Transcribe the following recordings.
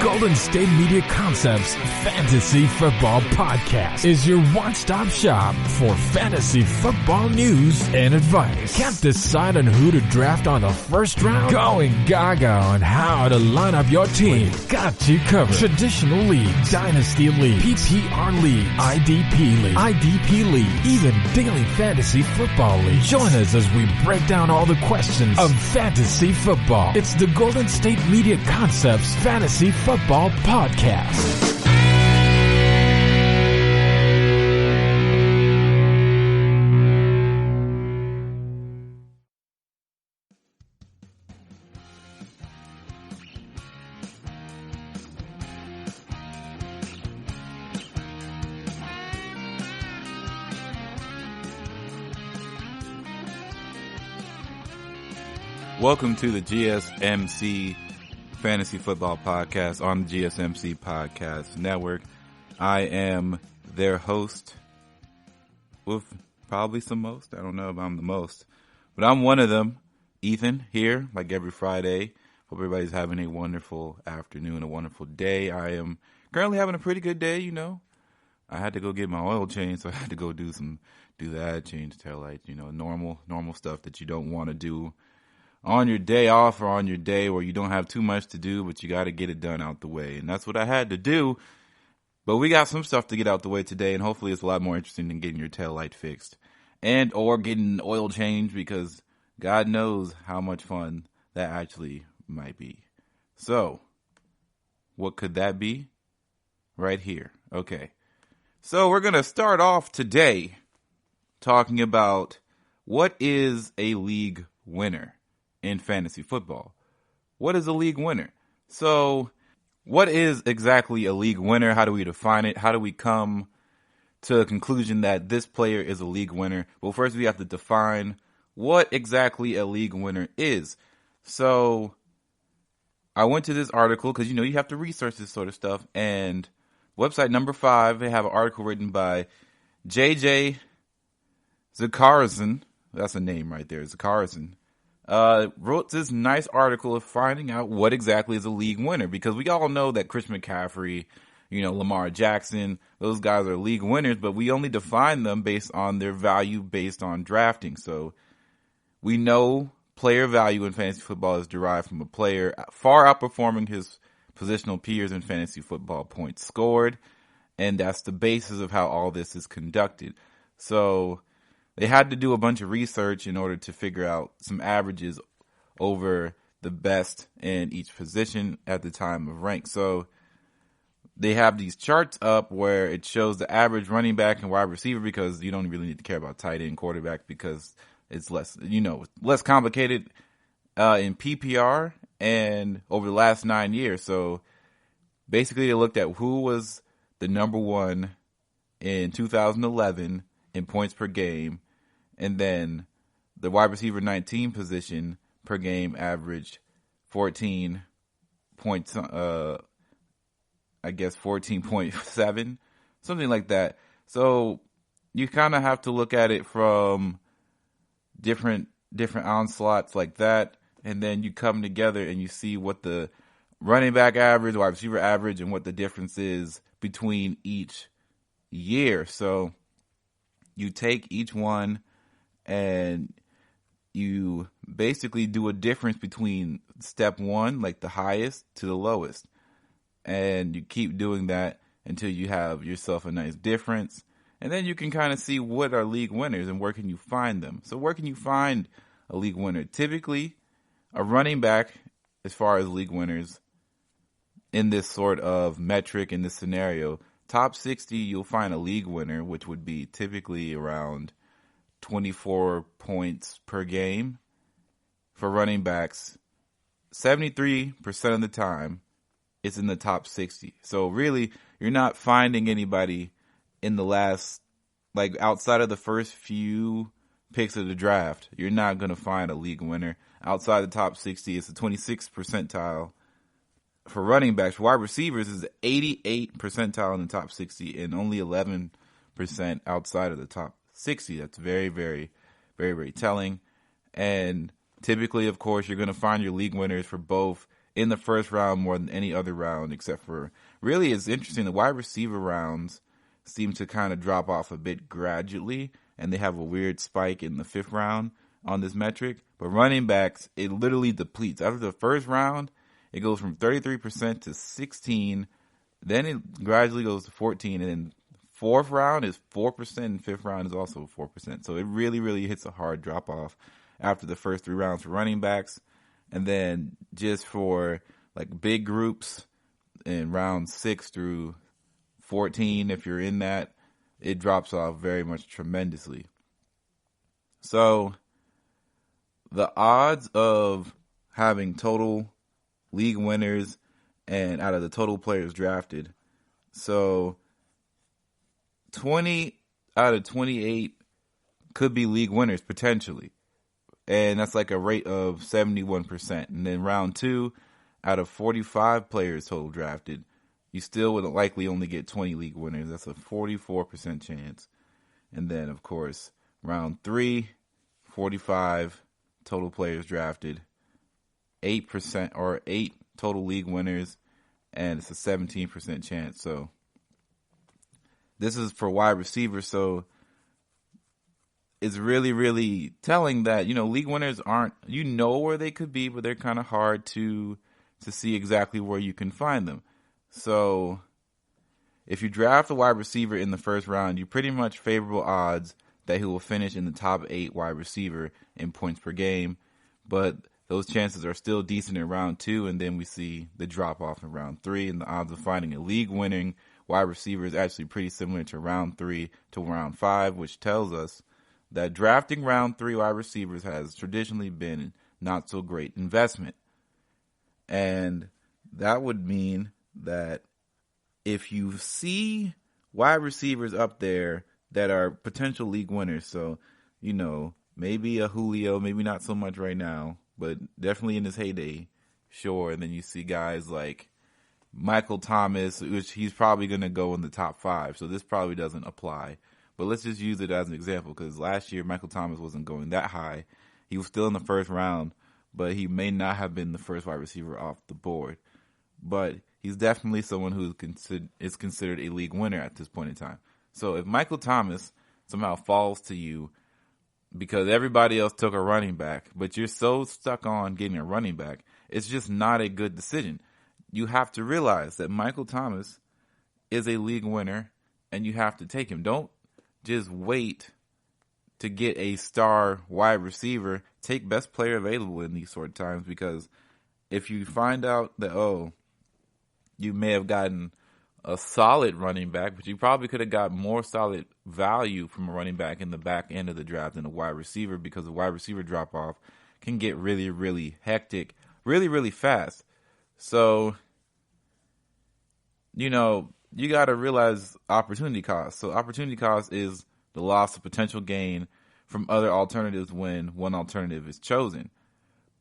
Golden State Media Concepts Fantasy Football Podcast is your one-stop shop for fantasy football news and advice. Can't decide on who to draft on the first round? Going gaga on how to line up your team. Got you covered. Traditional leagues, dynasty league, PPR league, IDP league, even daily fantasy football league. Join us as we break down all the questions of fantasy football. It's the Golden State Media Concepts Fantasy Football Podcast. Welcome to the GSMC Fantasy Football Podcast on the GSMC Podcast Network. I am their host with probably some most. I don't know if I'm the most, but I'm one of them. Ethan here, like every Friday. Hope everybody's having a wonderful afternoon, a wonderful day. I am currently having a pretty good day, you know. I had to go get my oil changed, so I had to go do that, change taillights, you know, normal stuff that you don't want to do on your day off or on your day where you don't have too much to do, but you got to get it done out the way. And that's what I had to do. But we got some stuff to get out the way today, and hopefully it's a lot more interesting than getting your taillight fixed and or getting an oil change, because God knows how much fun that actually might be. So, what could that be? Right here. Okay. So we're going to start off today talking about what is a league winner in fantasy football. What is a league winner? So, what is exactly a league winner? How do we define it? How do we come to a conclusion that this player is a league winner? Well, first we have to define what exactly a league winner is. So, I went to this article because, you know, you have to research this sort of stuff. And website number 5, they have an article written by J.J. Zakarzan. That's a name right there, Zakarzan. Wrote this nice article of finding out what exactly is a league winner, because we all know that Chris McCaffrey, you know, Lamar Jackson, those guys are league winners, but we only define them based on their value based on drafting. So we know player value in fantasy football is derived from a player far outperforming his positional peers in fantasy football points scored, and that's the basis of how all this is conducted. So they had to do a bunch of research in order to figure out some averages over the best in each position at the time of rank. So they have these charts up where it shows the average running back and wide receiver, because you don't really need to care about tight end, quarterback, because it's less complicated in PPR and over the last 9 years. So basically they looked at who was the number one in 2011 in points per game, and then the wide receiver 19 position per game averaged 14 points, 14.7, something like that. So you kind of have to look at it from different onslaughts like that, and then you come together and you see what the running back average, wide receiver average, and what the difference is between each year. So you take each one and you basically do a difference between step one, like the highest, to the lowest. And you keep doing that until you have yourself a nice difference. And then you can kind of see what are league winners and where can you find them. So where can you find a league winner? Typically, a running back, as far as league winners, in this sort of metric, in this scenario, top 60, you'll find a league winner, which would be typically around 24 points per game. For running backs, 73% of the time, it's in the top 60. So really, you're not finding anybody in the last, like outside of the first few picks of the draft. You're not going to find a league winner. Outside the top 60, it's the 26th percentile. For running backs, for wide receivers, is 88th percentile in the top 60 and only 11% outside of the top 60. That's very, very, very, very telling. And typically, of course, you're going to find your league winners for both in the first round more than any other round, except for, really, it's interesting, the wide receiver rounds seem to kind of drop off a bit gradually, and they have a weird spike in the 5th round on this metric. But running backs, it literally depletes. After the first round, it goes from 33% to 16%, then it gradually goes to 14%, and then 4th round is 4%, and 5th round is also 4%. So it really, really hits a hard drop off after the first 3 rounds for running backs. And then just for like big groups in round 6 through 14, if you're in that, it drops off very much tremendously. So the odds of having total league winners and out of the total players drafted, so 20 out of 28 could be league winners potentially. And that's like a rate of 71%. And then round 2, out of 45 players total drafted, you still would likely only get 20 league winners. That's a 44% chance. And then, of course, round 3, 45 total players drafted, 8% or 8 total league winners, and it's a 17% chance. So this is for wide receivers. So it's really, really telling that, league winners aren't, where they could be, but they're kind of hard to see exactly where you can find them. So if you draft a wide receiver in the first round, you pretty much favorable odds that he will finish in the top 8 wide receiver in points per game. But those chances are still decent in round 2, and then we see the drop off in round 3, and the odds of finding a league winning wide receiver is actually pretty similar to round 3 to round 5, which tells us that drafting round 3 wide receivers has traditionally been not so great investment. And that would mean that if you see wide receivers up there that are potential league winners, so, maybe a Julio, maybe not so much right now, but definitely in his heyday, sure. And then you see guys like Michael Thomas, which he's probably going to go in the top 5, so this probably doesn't apply. But let's just use it as an example, because last year Michael Thomas wasn't going that high. He was still in the first round, but he may not have been the first wide receiver off the board. But he's definitely someone who is considered a league winner at this point in time. So if Michael Thomas somehow falls to you because everybody else took a running back, but you're so stuck on getting a running back, it's just not a good decision. You have to realize that Michael Thomas is a league winner, and you have to take him. Don't just wait to get a star wide receiver. Take best player available in these sort of times, because if you find out that, you may have gotten a solid running back, but you probably could have got more solid value from a running back in the back end of the draft than a wide receiver, because the wide receiver drop-off can get really, really hectic, really, really fast. So, you got to realize opportunity cost. So opportunity cost is the loss of potential gain from other alternatives when one alternative is chosen.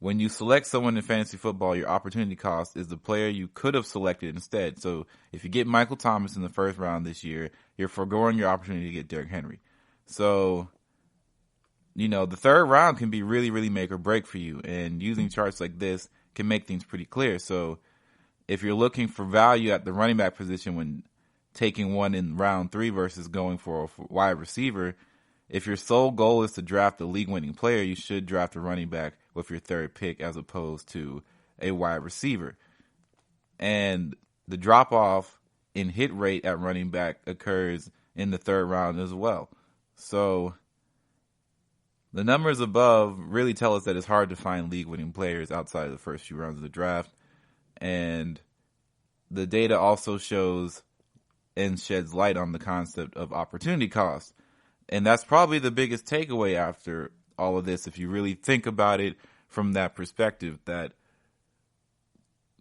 When you select someone in fantasy football, your opportunity cost is the player you could have selected instead. So if you get Michael Thomas in the first round this year, you're foregoing your opportunity to get Derrick Henry. So, the third round can be really, really make or break for you. And using charts like this can make things pretty clear. So if you're looking for value at the running back position when taking one in round 3 versus going for a wide receiver, if your sole goal is to draft a league-winning player, you should draft a running back with your third pick as opposed to a wide receiver. And the drop-off in hit rate at running back occurs in the third round as well. So the numbers above really tell us that it's hard to find league-winning players outside of the first few rounds of the draft. And the data also shows and sheds light on the concept of opportunity cost. And that's probably the biggest takeaway after all of this, if you really think about it from that perspective, that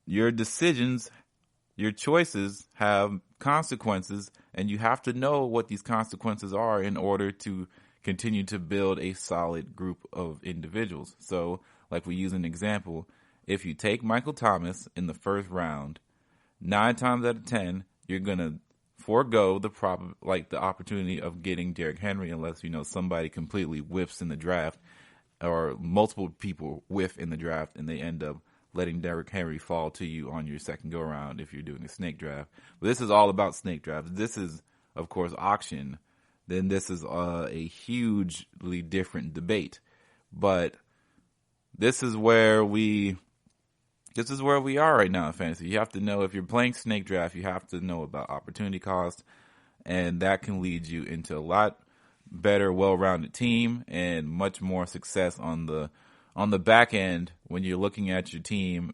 your decisions, your choices have consequences, and you have to know what these consequences are in order to continue to build a solid group of individuals. So, like we use an example, if you take Michael Thomas in the first round, 9 times out of 10, you're going to forego the opportunity of getting Derrick Henry unless, somebody completely whiffs in the draft, or multiple people whiff in the draft and they end up letting Derrick Henry fall to you on your second go around if you're doing a snake draft. But this is all about snake drafts. This is, of course, auction. Then this is a hugely different debate. But this is where we are right now in fantasy. You have to know, if you're playing snake draft, you have to know about opportunity cost, and that can lead you into a lot better, well-rounded team and much more success on the back end when you're looking at your team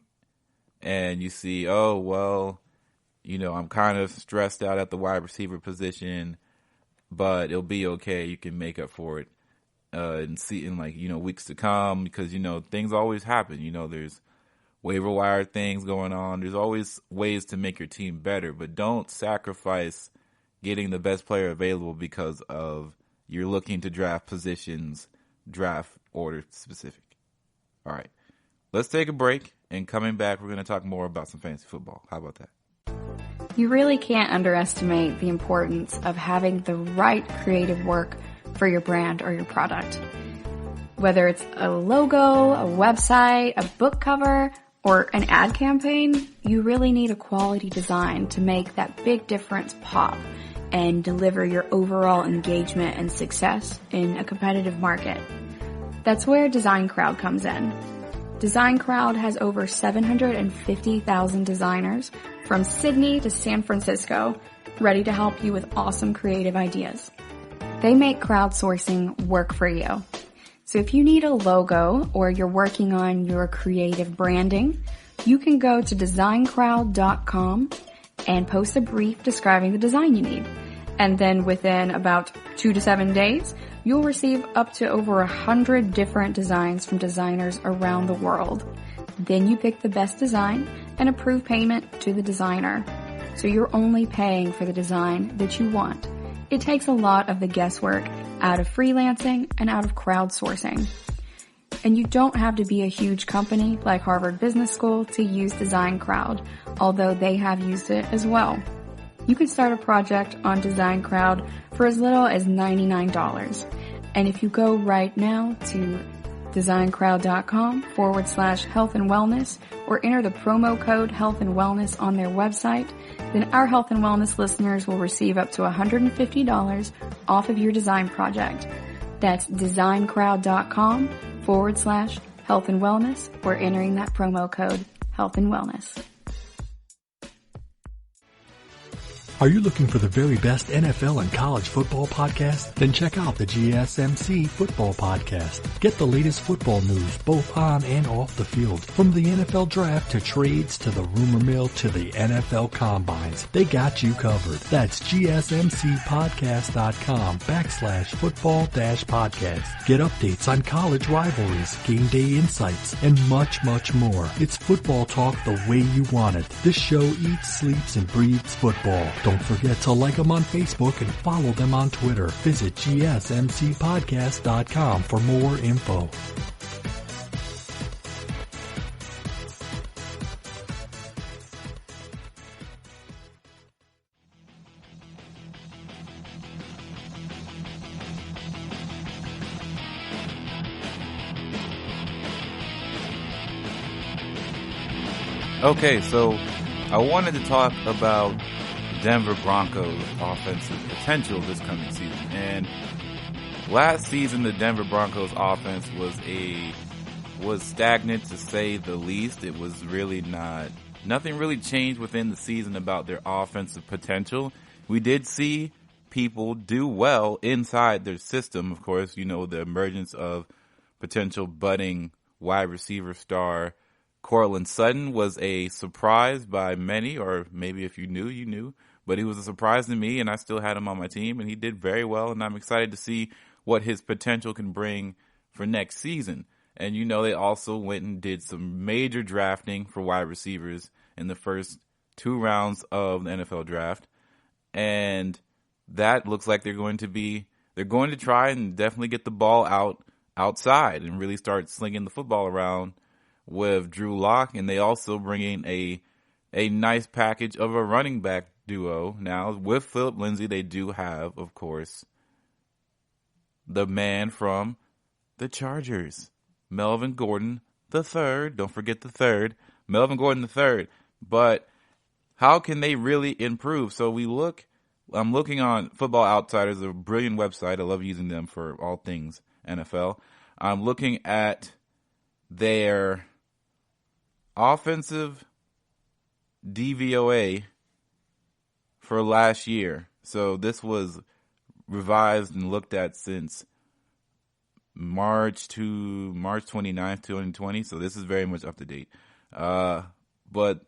and you see, oh, well, I'm kind of stressed out at the wide receiver position, but it'll be okay. You can make up for it and see in weeks to come, because, things always happen. There's waiver wire things going on. There's always ways to make your team better, but don't sacrifice getting the best player available because of you're looking to draft positions, draft order specific. All right, let's take a break, and coming back, we're going to talk more about some fantasy football. How about that? You really can't underestimate the importance of having the right creative work for your brand or your product. Whether it's a logo, a website, a book cover, or an ad campaign, you really need a quality design to make that big difference pop and deliver your overall engagement and success in a competitive market. That's where Design Crowd comes in. Design Crowd has over 750,000 designers from Sydney to San Francisco ready to help you with awesome creative ideas. They make crowdsourcing work for you. So if you need a logo or you're working on your creative branding, you can go to designcrowd.com and post a brief describing the design you need. And then within about 2 to 7 days, you'll receive up to over 100 different designs from designers around the world. Then you pick the best design and approve payment to the designer. So you're only paying for the design that you want. It takes a lot of the guesswork out of freelancing and out of crowdsourcing. And you don't have to be a huge company like Harvard Business School to use Design Crowd, although they have used it as well. You can start a project on Design Crowd for as little as $99. And if you go right now to designcrowd.com/health and wellness or enter the promo code health and wellness on their website, then our health and wellness listeners will receive up to $150 off of your design project. That's designcrowd.com/health and wellness or entering that promo code health and wellness. Are you looking for the very best NFL and college football podcast? Then check out the GSMC Football Podcast. Get the latest football news both on and off the field. From the NFL Draft to trades to the rumor mill to the NFL Combines, they got you covered. That's GSMCpodcast.com/football-podcast. Get updates on college rivalries, game day insights, and much, much more. It's football talk the way you want it. This show eats, sleeps, and breathes football. Don't forget to like them on Facebook and follow them on Twitter. Visit GSMCpodcast.com for more info. Okay, so I wanted to talk about Denver Broncos offensive potential this coming season. And last season, the Denver Broncos offense was stagnant, to say the least. It was really nothing really changed within the season about their offensive potential. We did see people do well inside their system. Of course, the emergence of potential budding wide receiver star Courtland Sutton was a surprise by many, or maybe if you knew, you knew. But he was a surprise to me, and I still had him on my team, and he did very well, and I'm excited to see what his potential can bring for next season. And, they also went and did some major drafting for wide receivers in the first 2 rounds of the NFL draft. And that looks like they're going to try and definitely get the ball outside and really start slinging the football around with Drew Lock. And they also bring in a nice package of a running back duo. Now, with Philip Lindsay, they do have, of course, the man from the Chargers, Melvin Gordon, the third. Don't forget the third. Melvin Gordon the third. But how can they really improve? So I'm looking on Football Outsiders, a brilliant website. I love using them for all things NFL. I'm looking at their offensive DVOA for last year. So this was revised and looked at since March 29th, 2020. So this is very much up to date. But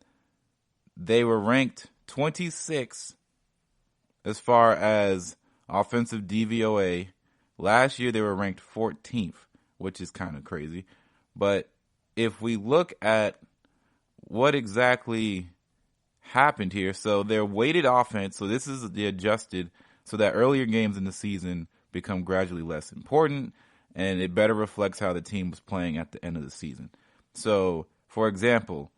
they were ranked 26 as far as offensive DVOA. Last year they were ranked 14th, which is kind of crazy. But if we look at what exactly happened here, so their weighted offense, so this is the adjusted, so that earlier games in the season become gradually less important, and it better reflects how the team was playing at the end of the season. So, for example,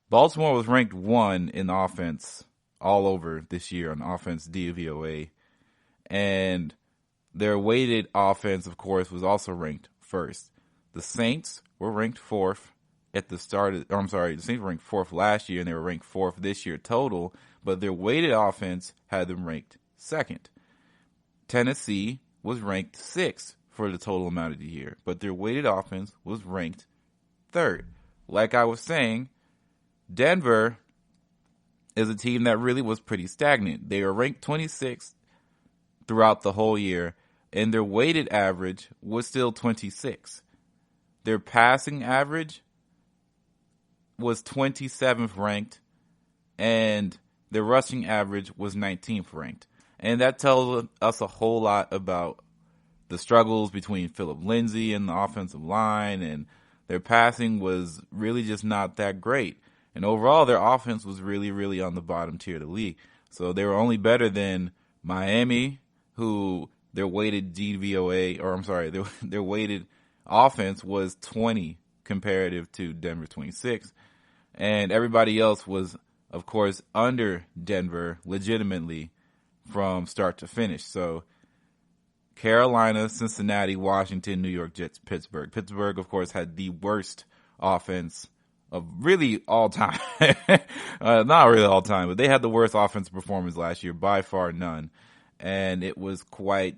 Baltimore was ranked 1 in offense all over this year on offense DVOA, and their weighted offense, of course, was also ranked first. The Saints were ranked 4th at the start of, the Saints were ranked 4th last year, and they were ranked 4th this year total, but their weighted offense had them ranked 2nd. Tennessee was ranked 6th for the total amount of the year, but their weighted offense was ranked 3rd. Like I was saying, Denver is a team that really was pretty stagnant. They were ranked 26th throughout the whole year, and their weighted average was still 26. Their passing average was 27th ranked, and their rushing average was 19th ranked. And that tells us a whole lot about the struggles between Philip Lindsay and the offensive line, and their passing was really just not that great. And overall, their offense was really, really on the bottom tier of the league. So they were only better than Miami, who their weighted DVOA, their weighted offense was 20 comparative to Denver 26. And everybody else was, of course, under Denver legitimately from start to finish. So Carolina, Cincinnati, Washington, New York Jets, Pittsburgh. Pittsburgh, of course, had the worst offense of really all time. Not really all time, but they had the worst offensive performance last year, by far none. And it was quite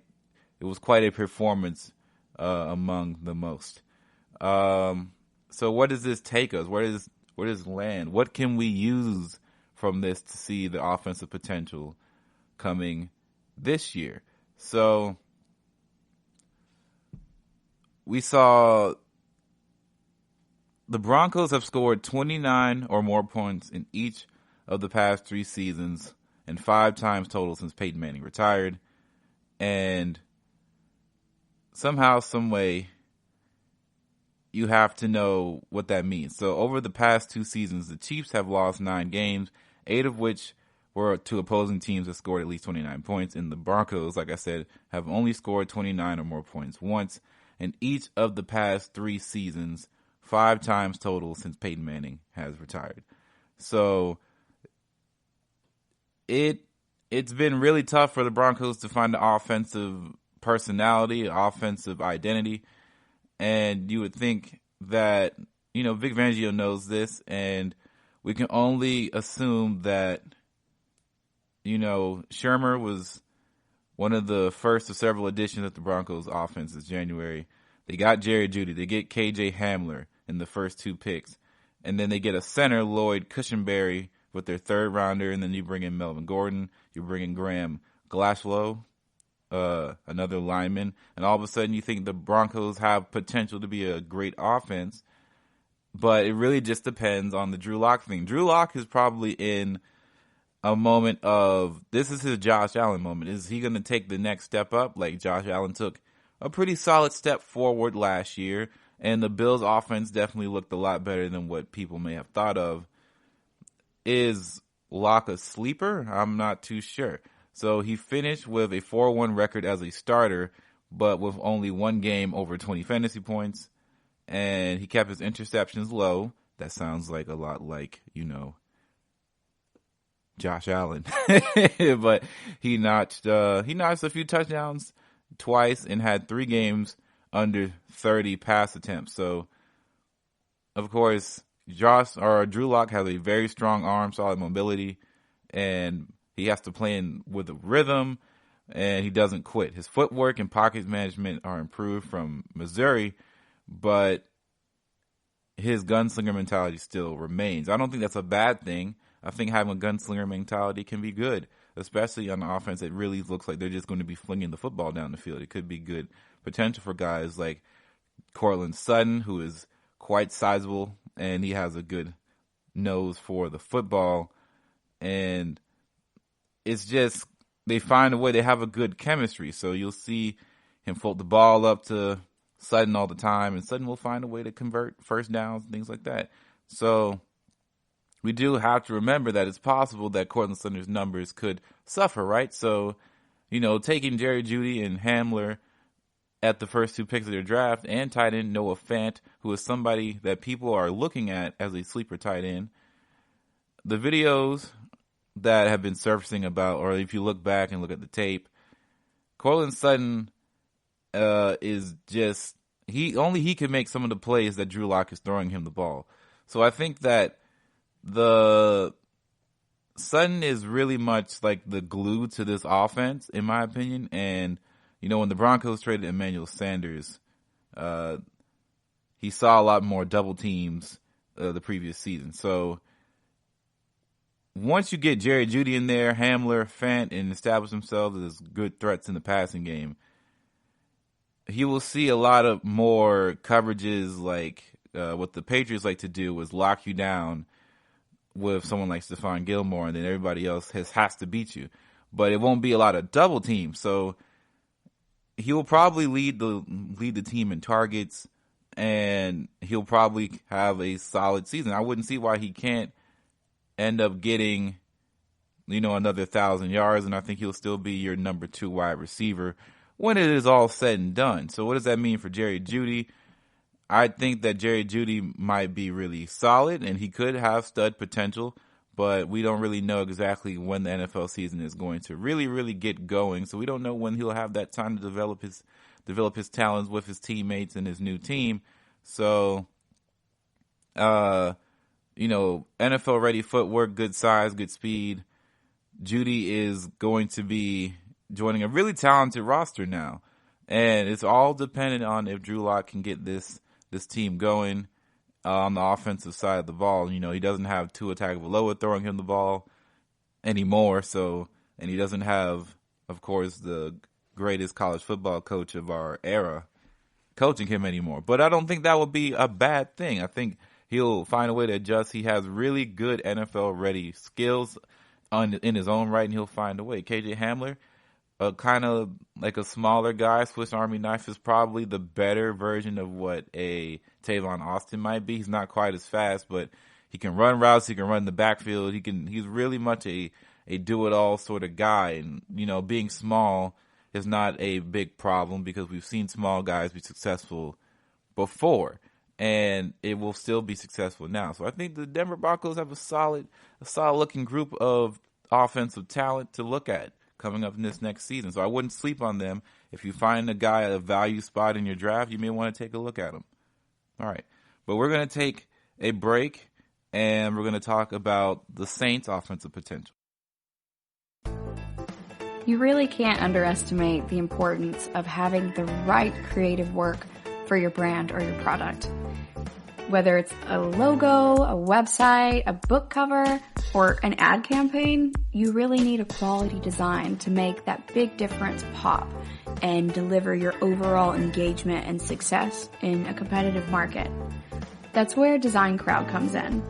a performance among the most. So what does this take us? Where does it land? What can we use from this to see the offensive potential coming this year? So we saw the Broncos have scored 29 or more points in each of the past 3 seasons and 5 times total since Peyton Manning retired. And somehow, some way, you have to know what that means. So over the past 2 seasons, the Chiefs have lost 9 games, 8 of which were to opposing teams that scored at least 29 points. And the Broncos, like I said, have only scored 29 or more points once in each of the past 3 seasons, 5 times total since Peyton Manning has retired. So it's been really tough for the Broncos to find the offensive personality, offensive identity. And you would think that, Vic Fangio knows this, and we can only assume that, Shermer was one of the first of several additions of the Broncos offense this January. They got Jerry Jeudy. They get KJ Hamler in the first 2 picks. And then they get a center, Lloyd Cushenberry, with their 3rd rounder. And then you bring in Melvin Gordon. You bring in Graham Glasgow, another lineman. And all of a sudden you think the Broncos have potential to be a great offense. But it really just depends on the Drew Lock thing. Drew Lock is probably in a moment of, this is his Josh Allen moment. Is he going to take the next step up? Like Josh Allen took a pretty solid step forward last year, and the Bills offense definitely looked a lot better than what people may have thought of. Is Lock a sleeper? I'm not too sure. So he finished with a 4-1 record as a starter, but with only 1 game over 20 fantasy points, and he kept his interceptions low. That sounds like a lot like, Josh Allen. But he notched a few touchdowns twice and had 3 games under 30 pass attempts. So of course, Drew Lock has a very strong arm, solid mobility, and he has to play with a rhythm, and he doesn't quit. His footwork and pocket management are improved from Missouri, but his gunslinger mentality still remains. I don't think that's a bad thing. I think having a gunslinger mentality can be good, especially on an offense that really looks like they're just going to be flinging the football down the field. It could be good potential for guys like Courtland Sutton, who is quite sizable, and he has a good nose for the football. And it's just, they find a way, they have a good chemistry. So you'll see him float the ball up to Sutton all the time, and Sutton will find a way to convert first downs and things like that. So we do have to remember that it's possible that Courtland Sutton's numbers could suffer, right? So, taking Jerry Jeudy and Hamler at the first 2 picks of their draft, and tight end Noah Fant, who is somebody that people are looking at as a sleeper tight end. The videos that have been surfacing about, or if you look back and look at the tape, Courtland Sutton is just, he can make some of the plays that Drew Lock is throwing him the ball. So I think that the Sutton is really much like the glue to this offense, in my opinion. And when the Broncos traded Emmanuel Sanders, he saw a lot more double teams the previous season. So once you get Jerry Jeudy in there, Hamler, Fant, and establish themselves as good threats in the passing game, he will see a lot of more coverages like what the Patriots like to do is lock you down with someone like Stephon Gilmore, and then everybody else has to beat you. But it won't be a lot of double teams. So he will probably lead the team in targets, and he'll probably have a solid season. I wouldn't see why he can't end up getting, another 1,000 yards, and I think he'll still be your number 2 wide receiver when it is all said and done. So what does that mean for Jerry Jeudy? I think that Jerry Jeudy might be really solid, and he could have stud potential, but we don't really know exactly when the NFL season is going to really, really get going. So we don't know when he'll have that time to develop his talents with his teammates and his new team. So, NFL ready footwork, good size, good speed. Jeudy is going to be joining a really talented roster now, and it's all dependent on if Drew Lock can get this team going on the offensive side of the ball. He doesn't have Tua Tagovailoa throwing him the ball anymore, and he doesn't have, of course, the greatest college football coach of our era coaching him anymore. But I don't think that would be a bad thing. I think he'll find a way to adjust. He has really good NFL-ready skills in his own right, and he'll find a way. KJ Hamler, kind of like a smaller guy, Swiss Army knife, is probably the better version of what a Tavon Austin might be. He's not quite as fast, but he can run routes. He can run the backfield. He's really much a do-it-all sort of guy. And, being small is not a big problem because we've seen small guys be successful before, and it will still be successful now. So I think the Denver Broncos have a solid looking group of offensive talent to look at coming up in this next season. So I wouldn't sleep on them. If you find a guy at a value spot in your draft, you may want to take a look at him. All right. But we're going to take a break, and we're going to talk about the Saints' offensive potential. You really can't underestimate the importance of having the right creative work for your brand or your product. Whether it's a logo, a website, a book cover, or an ad campaign, you really need a quality design to make that big difference pop and deliver your overall engagement and success in a competitive market. That's where Design Crowd comes in.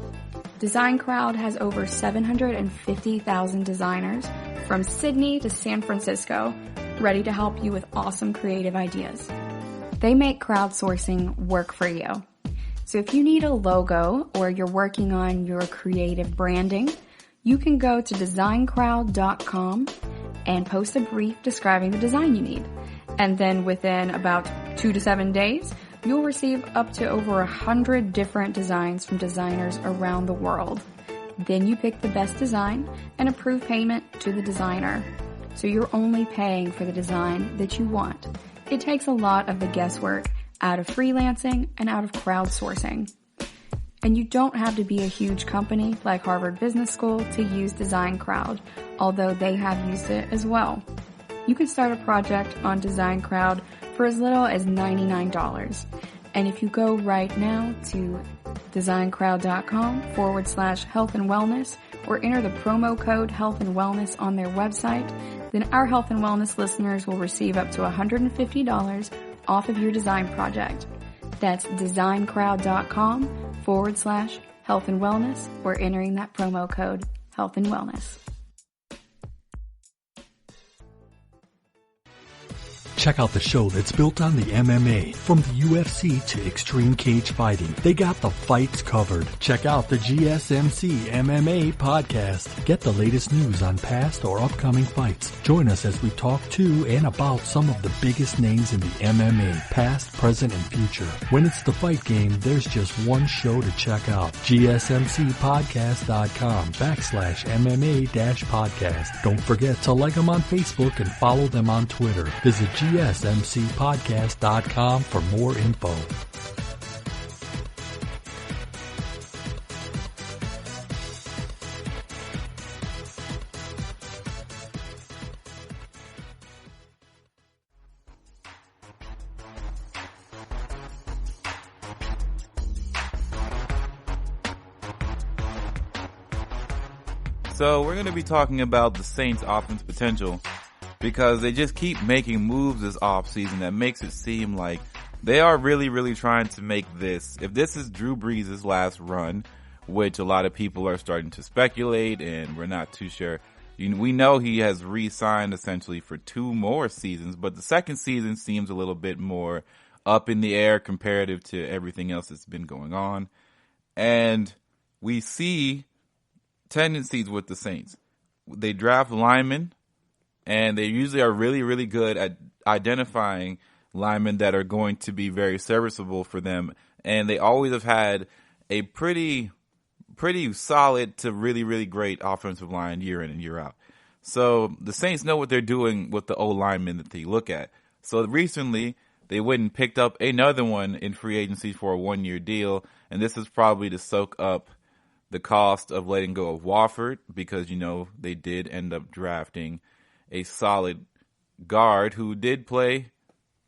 Design Crowd has over 750,000 designers from Sydney to San Francisco ready to help you with awesome creative ideas. They make crowdsourcing work for you. So if you need a logo or you're working on your creative branding, you can go to designcrowd.com and post a brief describing the design you need. And then within about 2 to 7 days, you'll receive up to over 100 different designs from designers around the world. Then you pick the best design and approve payment to the designer. So you're only paying for the design that you want. It takes a lot of the guesswork out of freelancing and out of crowdsourcing. And you don't have to be a huge company like Harvard Business School to use Design Crowd, although they have used it as well. You can start a project on Design Crowd for as little as $99. And if you go right now to designcrowd.com/health and wellness or enter the promo code health and wellness on their website, then our health and wellness listeners will receive up to $150 off of your design project. That's designcrowd.com/health and wellness or entering that promo code health and wellness. Check out the show that's built on the MMA, from the UFC to extreme cage fighting. They got the fights covered. Check out the GSMC MMA podcast. Get the latest news on past or upcoming fights. Join us as we talk to and about some of the biggest names in the MMA, past, present, and future. When it's the fight game, there's just one show to check out. GSMCpodcast.com/MMA-podcast. Don't forget to like them on Facebook and follow them on Twitter. Visit GSMCpodcast.com for more info. So we're going to be talking about the Saints' offense potential, because they just keep making moves this offseason that makes it seem like they are really, really trying to make this. If this is Drew Brees' last run, which a lot of people are starting to speculate, and we're not too sure. We know he has re-signed essentially for 2 more seasons, but the second season seems a little bit more up in the air comparative to everything else that's been going on. And we see tendencies with the Saints. They draft linemen, and they usually are really, really good at identifying linemen that are going to be very serviceable for them. And they always have had a pretty solid to really, really great offensive line year in and year out. So the Saints know what they're doing with the O-linemen that they look at. So recently, they went and picked up another one in free agency for a 1-year deal. And this is probably to soak up the cost of letting go of Wofford, because, they did end up drafting a solid guard who did play,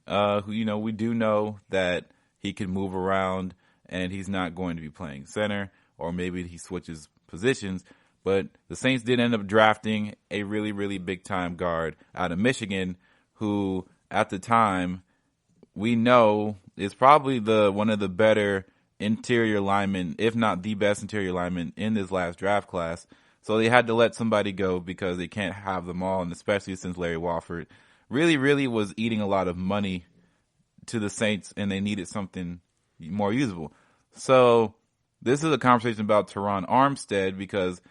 we do know that he can move around and he's not going to be playing center, or maybe he switches positions. But the Saints did end up drafting a really, really big time guard out of Michigan, who at the time we know is probably one of the better interior linemen, if not the best interior lineman in this last draft class. So they had to let somebody go because they can't have them all, and especially since Larry Wofford really, really was eating a lot of money to the Saints, and they needed something more usable. So this is a conversation about Teron Armstead, because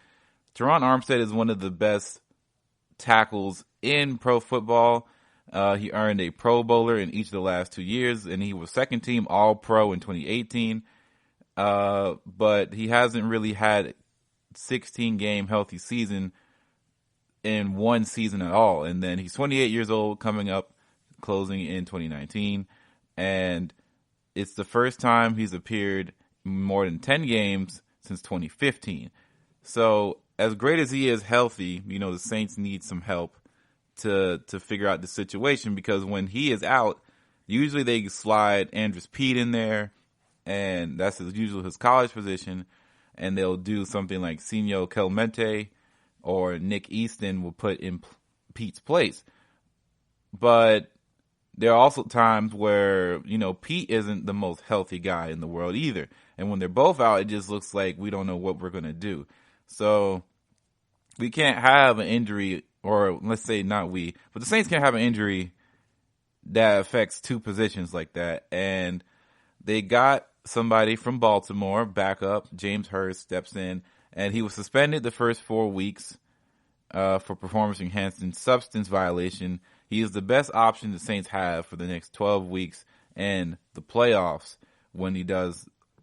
Teron Armstead is one of the best tackles in pro football. He earned a Pro Bowler in each of the last 2 years, and he was second team All-Pro in 2018. But he hasn't really had 16-game healthy season in one season at all. And then he's 28 years old, coming up, closing in 2019. And it's the first time he's appeared more than 10 games since 2015. So as great as he is healthy, the Saints need some help to figure out the situation, because when he is out, usually they slide Andres Pete in there, and that's usually his college position. And they'll do something like Senio Clemente or Nick Easton will put in Pete's place. But there are also times where, Pete isn't the most healthy guy in the world either. And when they're both out, it just looks like we don't know what we're going to do. So we can't have an injury, or let's say not we, but the Saints can't have an injury that affects 2 positions like that. And they got somebody from Baltimore, backup, James Hurst, steps in, and he was suspended the first 4 weeks for performance-enhancing substance violation. He is the best option the Saints have for the next 12 weeks and the playoffs, when he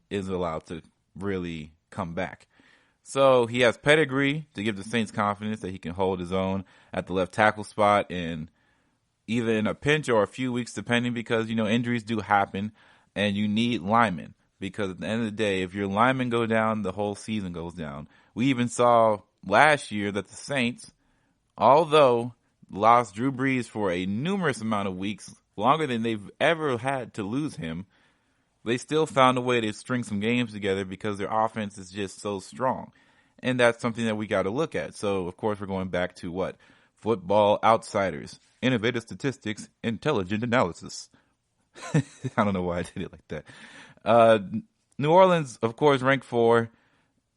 is allowed to really come back. So he has pedigree to give the Saints confidence that he can hold his own at the left tackle spot, and either in a pinch or a few weeks depending, because, injuries do happen. And you need linemen. because at the end of the day, if your linemen go down, the whole season goes down. We even saw last year that the Saints, although lost Drew Brees for a numerous amount of weeks, longer than they've ever had to lose him, they still found a way to string some games together because their offense is just so strong. And that's something that we got to look at. So, of course, we're going back to what? Football Outsiders, innovative statistics, intelligent analysis. I don't know why I did it like that. New Orleans, of course, ranked 4.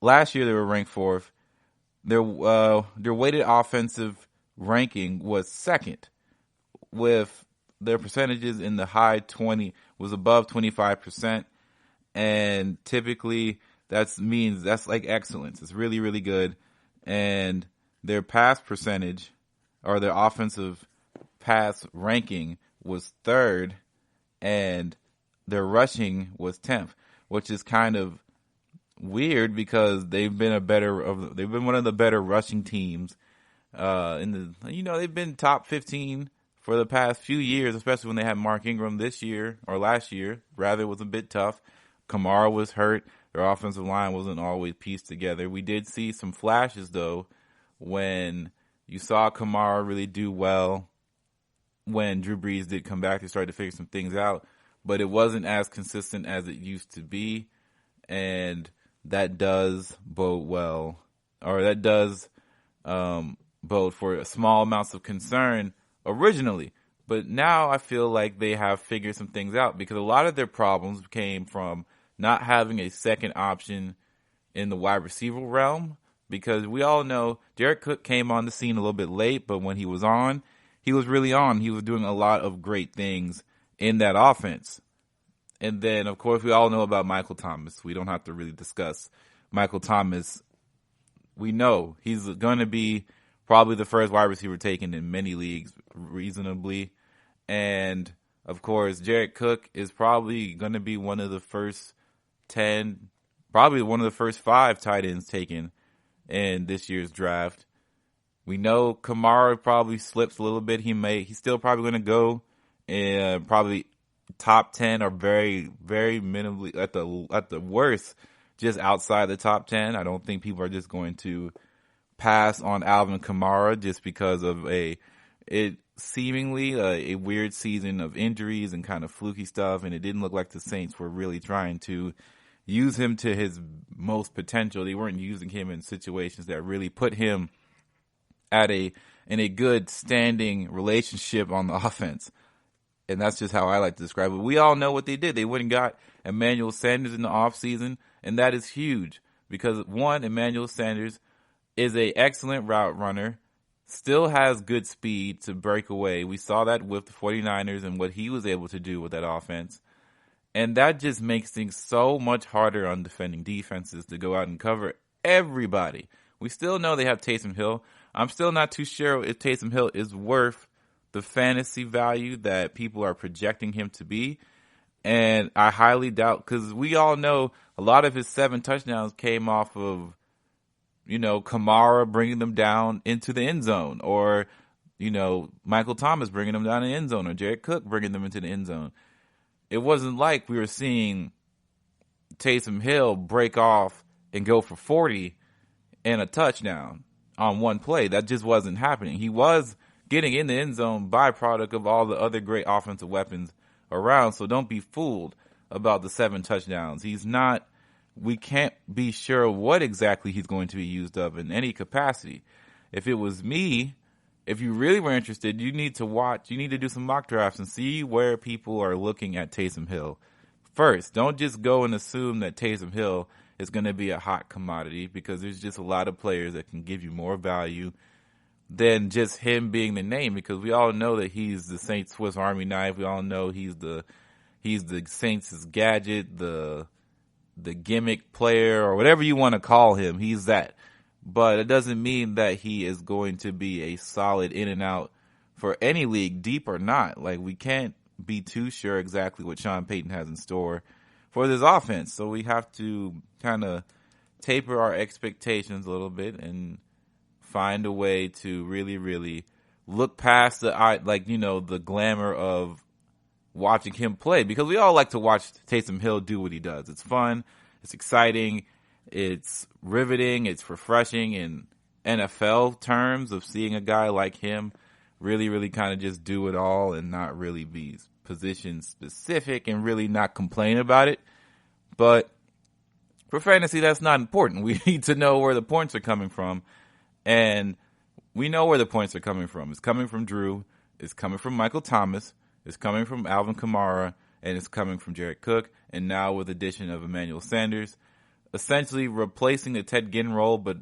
Last year they were ranked 4th. Their weighted offensive ranking was 2nd, with their percentages in the high 20, was above 25%. And typically that means that's like excellence. It's really, really good. And their pass percentage, or their offensive pass ranking, was 3rd, and their rushing was 10th, which is kind of weird because they've been one of the better rushing teams. They've been top 15 for the past few years, especially when they had Mark Ingram this year, or last year. Rather, it was a bit tough. Kamara was hurt. Their offensive line wasn't always pieced together. We did see some flashes, though, when you saw Kamara really do well. When Drew Brees did come back, they started to figure some things out. But it wasn't as consistent as it used to be. And that does bode well. Or that does bode for small amounts of concern originally. But now I feel like they have figured some things out, because a lot of their problems came from not having a second option in the wide receiver realm. Because we all know Jared Cook came on the scene a little bit late, but when he was on, he was really on. He was doing a lot of great things in that offense. And then, of course, we all know about Michael Thomas. We don't have to really discuss Michael Thomas. We know he's going to be probably the first wide receiver taken in many leagues reasonably. And, of course, Jared Cook is probably going to be one of the first 10, probably one of the first 5 tight ends taken in this year's draft. We know Kamara probably slips a little bit. He's still probably going to go probably top 10, or very, very minimally at the worst, just outside the top 10. I don't think people are just going to pass on Alvin Kamara just because of seemingly a weird season of injuries and kind of fluky stuff. And it didn't look like the Saints were really trying to use him to his most potential. They weren't using him in situations that really put him in a good standing relationship on the offense. And that's just how I like to describe it. We all know what they did. They went and got Emmanuel Sanders in the offseason, and that is huge because, one, Emmanuel Sanders is an excellent route runner, still has good speed to break away. We saw that with the 49ers and what he was able to do with that offense. And that just makes things so much harder on defending defenses to go out and cover everybody. We still know they have Taysom Hill. I'm still not too sure if Taysom Hill is worth the fantasy value that people are projecting him to be. And I highly doubt, because we all know a lot of his 7 touchdowns came off of, Kamara bringing them down into the end zone, or, Michael Thomas bringing them down in the end zone, or Jared Cook bringing them into the end zone. It wasn't like we were seeing Taysom Hill break off and go for 40 and a touchdown on one play. That just wasn't happening. He was getting in the end zone, byproduct of all the other great offensive weapons around. So don't be fooled about the 7 touchdowns. We can't be sure what exactly he's going to be used of in any capacity. If it was me, if you really were interested, you need to do some mock drafts and see where people are looking at Taysom Hill first. Don't just go and assume that Taysom Hill is going to be a hot commodity, because there's just a lot of players that can give you more value than just him being the name, because we all know that he's the Saints Swiss Army knife. We all know he's the Saints' gadget, the gimmick player, or whatever you want to call him. He's that. But it doesn't mean that he is going to be a solid in and out for any league, deep or not. Like, we can't be too sure exactly what Sean Payton has in store for this offense. So we have to kind of taper our expectations a little bit and find a way to really, really look past the glamour of watching him play, because we all like to watch Taysom Hill do what he does. It's fun. It's exciting. It's riveting. It's refreshing in NFL terms of seeing a guy like him really, really kind of just do it all and not really be position specific and really not complain about it. But for fantasy, that's not important. We need to know where the points are coming from. And we know where the points are coming from. It's coming from Drew. It's coming from Michael Thomas. It's coming from Alvin Kamara. And it's coming from Jared Cook. And now with the addition of Emmanuel Sanders, essentially replacing the Ted Ginn role, but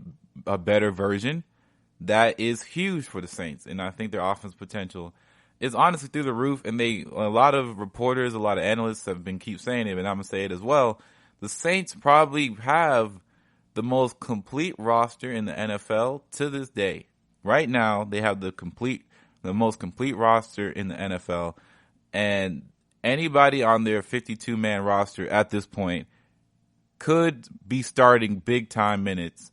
a better version. That is huge for the Saints. And I think their offense potential is honestly through the roof. And a lot of reporters, a lot of analysts have been keep saying it, and I'm going to say it as well. The Saints probably have the most complete roster in the NFL to this day. Right now, they have the most complete roster in the NFL, and anybody on their 52-man roster at this point could be starting big-time minutes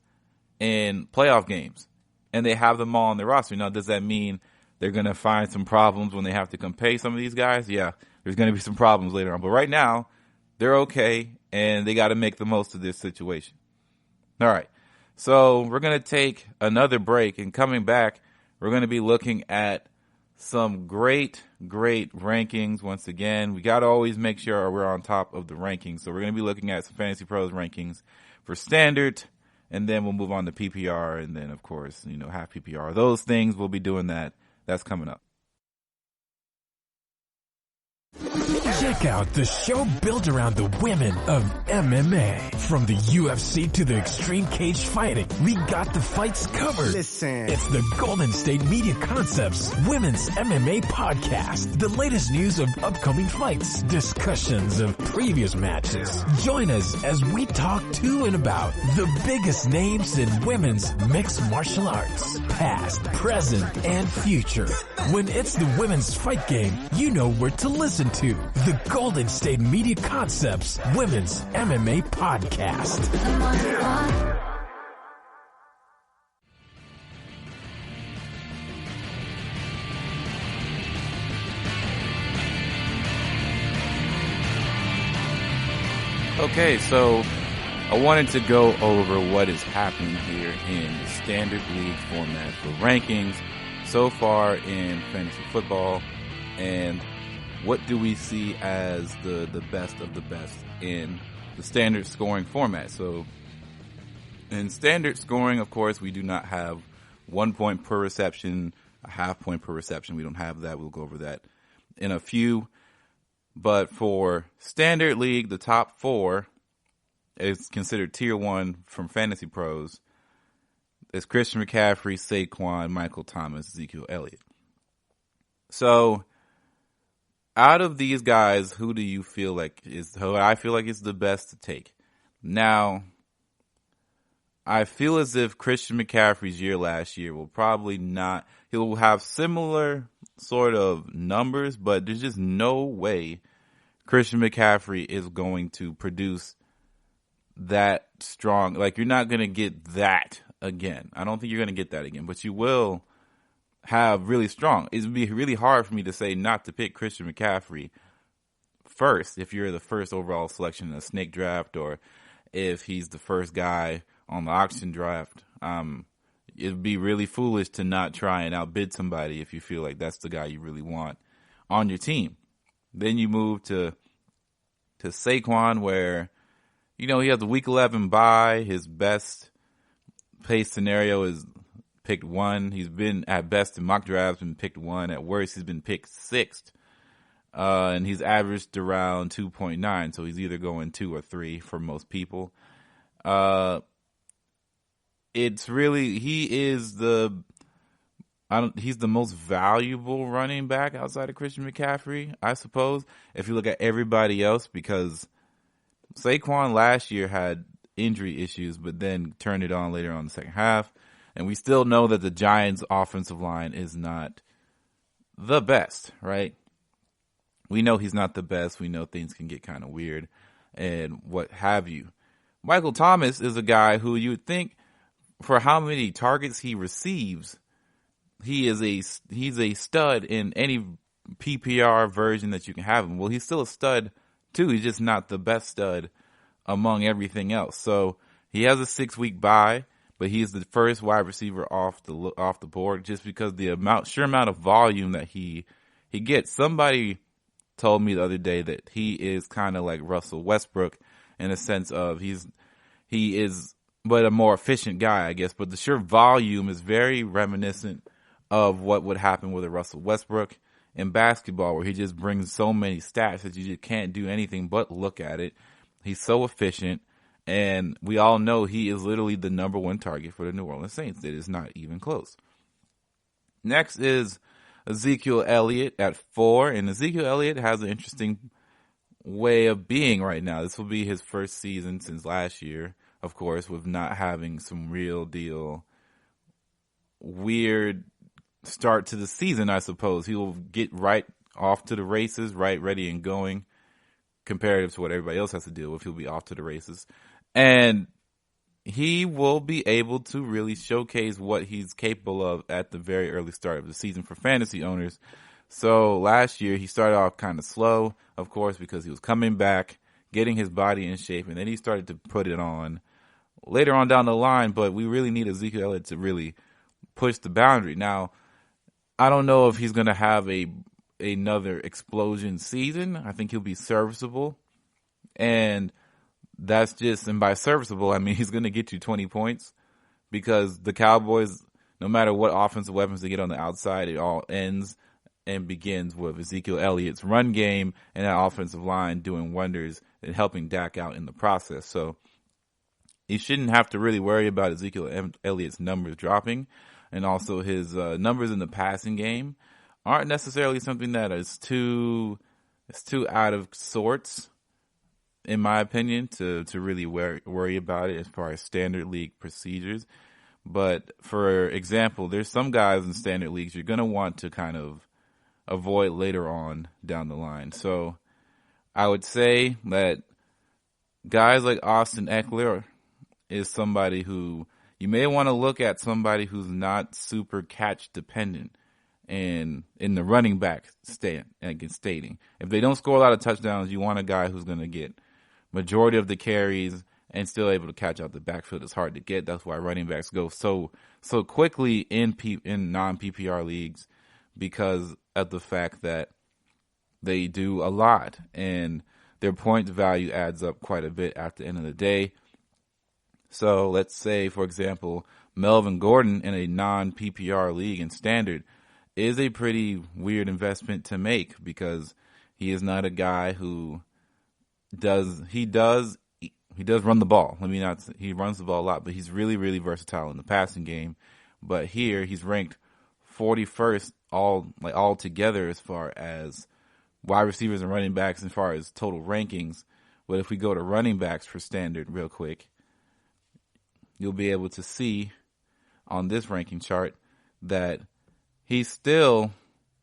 in playoff games, and they have them all on their roster. Now, does that mean they're going to find some problems when they have to come pay some of these guys? Yeah, there's going to be some problems later on, but right now, they're okay, and they got to make the most of this situation. All right, so we're going to take another break, and coming back, we're going to be looking at some great rankings. Once again, we got to always make sure we're on top of the rankings. So we're going to be looking at some Fantasy Pros rankings for standard, and then we'll move on to PPR, and then, of course, half PPR. Those things, we'll be doing that. That's coming up. Check out the show built around the women of MMA. From the UFC to the extreme cage fighting, we got the fights covered. Listen. It's the Golden State Media Concepts Women's MMA Podcast. The latest news of upcoming fights, discussions of previous matches. Join us as we talk to and about the biggest names in women's mixed martial arts, past, present, and future. When it's the women's fight game, you know where to listen to. The Golden State Media Concepts Women's MMA Podcast. Okay, so I wanted to go over what is happening here in the standard league format for rankings so far in fantasy football, and what do we see as the best of the best in the standard scoring format. So in standard scoring, of course, we do not have 1 point per reception, a half point per reception. We don't have that. We'll go over that in a few. But for standard league, the top four is considered tier one from Fantasy Pros. It's Christian McCaffrey, Saquon, Michael Thomas, Ezekiel Elliott. So out of these guys, who do you feel like who I feel like is the best to take? Now, I feel as if Christian McCaffrey's year last year will probably not, he'll have similar sort of numbers, but there's just no way Christian McCaffrey is going to produce that strong. Like, you're not going to get that again. I don't think you're going to get that again, but you will have really strong. It would be really hard for me to say not to pick Christian McCaffrey first if you're the first overall selection in a snake draft, or if he's the first guy on the auction draft. It'd be really foolish to not try and outbid somebody if you feel like that's the guy you really want on your team. Then you move to Saquon, where, he has the week 11 bye. His best pace scenario is picked 1. He's been at best in mock drafts been picked 1. At worst, he's been picked 6th. And he's averaged around 2.9. So he's either going 2 or 3 for most people. It's really, he's the most valuable running back outside of Christian McCaffrey, I suppose, if you look at everybody else, because Saquon last year had injury issues, but then turned it on later on in the second half. And we still know that the Giants' offensive line is not the best, right? We know he's not the best. We know things can get kind of weird and what have you. Michael Thomas is a guy who you would think, for how many targets he receives, he's a stud in any PPR version that you can have him. Well, he's still a stud too. He's just not the best stud among everything else. So he has a 6-week bye, but he's the first wide receiver off the board just because the sheer amount of volume that he gets. Somebody told me the other day that he is kind of like Russell Westbrook in a sense of he is but a more efficient guy, I guess. But the sheer volume is very reminiscent of what would happen with a Russell Westbrook in basketball, where he just brings so many stats that you just can't do anything but look at it. He's so efficient, and we all know he is literally the number one target for the New Orleans Saints. It is not even close. Next is Ezekiel Elliott at 4, and Ezekiel Elliott has an interesting way of being right now. This will be his first season since last year, of course, with not having some real deal weird start to the season, I suppose. He will get right off to the races, right, ready and going, comparative to what everybody else has to deal with. He'll be off to the races. And he will be able to really showcase what he's capable of at the very early start of the season for fantasy owners. So last year, he started off kind of slow, of course, because he was coming back, getting his body in shape, and then he started to put it on later on down the line. But we really need Ezekiel Elliott to really push the boundary. Now, I don't know if he's going to have another explosion season. I think he'll be serviceable. And by serviceable, I mean he's going to get you 20 points because the Cowboys, no matter what offensive weapons they get on the outside, it all ends and begins with Ezekiel Elliott's run game and that offensive line doing wonders and helping Dak out in the process. So you shouldn't have to really worry about Ezekiel Elliott's numbers dropping. And also his numbers in the passing game aren't necessarily something that is too out of sorts, in my opinion, to really worry about it as far as standard league procedures. But for example, there's some guys in standard leagues you're going to want to kind of avoid later on down the line. So I would say that guys like Austin Eckler is somebody who you may want to look at, somebody who's not super catch dependent and in the running back stating. If they don't score a lot of touchdowns, you want a guy who's going to get majority of the carries and still able to catch out the backfield. It's hard to get. That's why running backs go so quickly in non-PPR leagues, because of the fact that they do a lot and their points value adds up quite a bit at the end of the day. So let's say, for example, Melvin Gordon in a non-PPR league in standard is a pretty weird investment to make because he is not a guy who he does run the ball. He runs the ball a lot, but he's really, really versatile in the passing game. But here he's ranked 41st all together as far as wide receivers and running backs as far as total rankings. But if we go to running backs for standard real quick, you'll be able to see on this ranking chart that he's still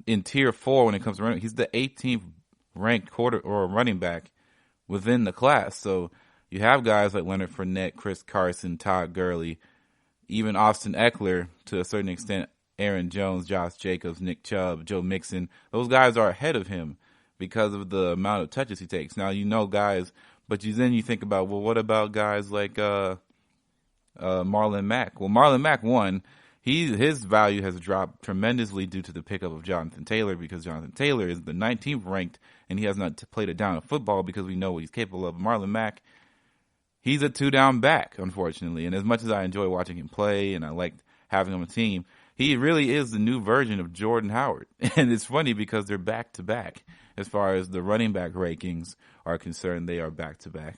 in tier 4 when it comes to running. He's the 18th ranked running back within the class. So you have guys like Leonard Fournette, Chris Carson, Todd Gurley, even Austin Eckler to a certain extent, Aaron Jones, Josh Jacobs, Nick Chubb, Joe Mixon. Those guys are ahead of him because of the amount of touches he takes. Now, guys, but then you think about, well, what about guys like Marlon Mack? Well, Marlon Mack, his value has dropped tremendously due to the pickup of Jonathan Taylor, because Jonathan Taylor is the 19th ranked and he has not played a down of football because we know what he's capable of. Marlon Mack, he's a 2-down back, unfortunately. And as much as I enjoy watching him play and I like having him on a team, he really is the new version of Jordan Howard. And it's funny because they're back to back. As far as the running back rankings are concerned, they are back to back.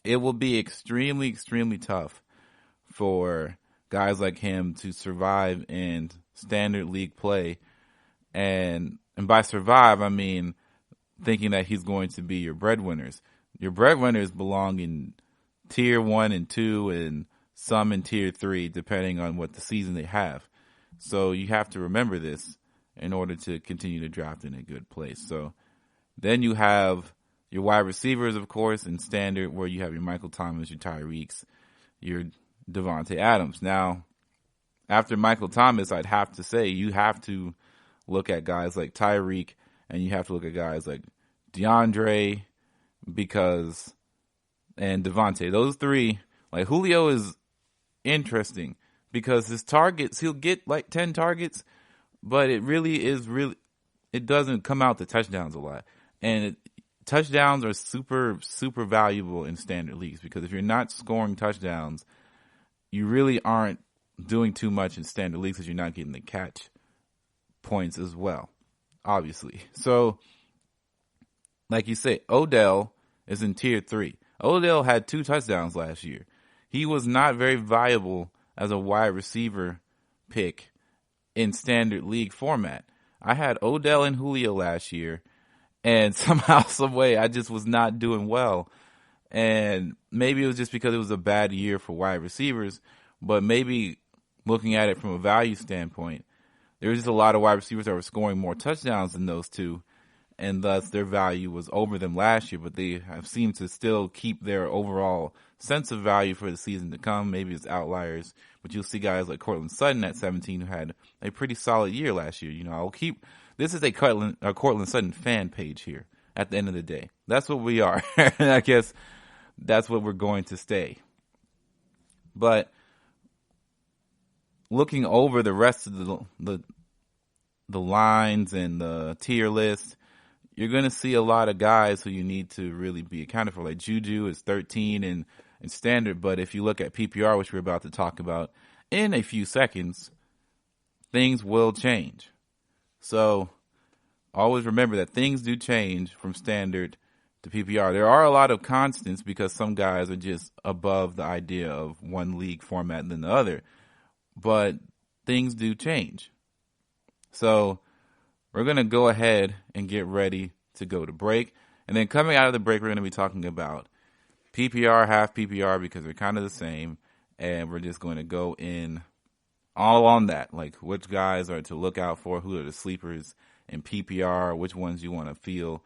It will be extremely, extremely tough for guys like him to survive in standard league play. And by survive, I mean thinking that he's going to be your breadwinners. Your breadwinners belong in tier 1 and 2 and some in tier 3, depending on what the season they have. So you have to remember this in order to continue to draft in a good place. So then you have your wide receivers, of course, in standard, where you have your Michael Thomas, your Tyreeks, your Devontae Adams. Now, after Michael Thomas, I'd have to say you have to look at guys like Tyreek, and you have to look at guys like DeAndre and Devontae. Those three, like Julio is interesting because his targets, he'll get like 10 targets, but it doesn't come out to touchdowns a lot. And touchdowns are super, super valuable in standard leagues because if you're not scoring touchdowns, you really aren't doing too much in standard leagues because you're not getting the catch points as well, obviously. So, like you say, Odell is in tier 3. Odell had 2 touchdowns last year. He was not very viable as a wide receiver pick in standard league format. I had Odell and Julio last year, and somehow, some way, I just was not doing well. And maybe it was just because it was a bad year for wide receivers, but maybe looking at it from a value standpoint, there was just a lot of wide receivers that were scoring more touchdowns than those two, and thus their value was over them last year, but they have seemed to still keep their overall sense of value for the season to come. Maybe it's outliers, but you'll see guys like Cortland Sutton at 17 who had a pretty solid year last year. This is a Cortland Sutton fan page here at the end of the day. That's what we are. And I guess that's what we're going to stay. But looking over the rest of the lines and the tier list, you're going to see a lot of guys who you need to really be accounted for. Like Juju is 13 in standard, but if you look at PPR, which we're about to talk about in a few seconds, things will change. So always remember that things do change from standard to PPR. There are a lot of constants because some guys are just above the idea of one league format than the other, but things do change. So we're going to go ahead and get ready to go to break. And then coming out of the break, we're going to be talking about PPR, half PPR, because they're kind of the same. And we're just going to go in all on that, like which guys are to look out for, who are the sleepers in PPR, which ones you want to feel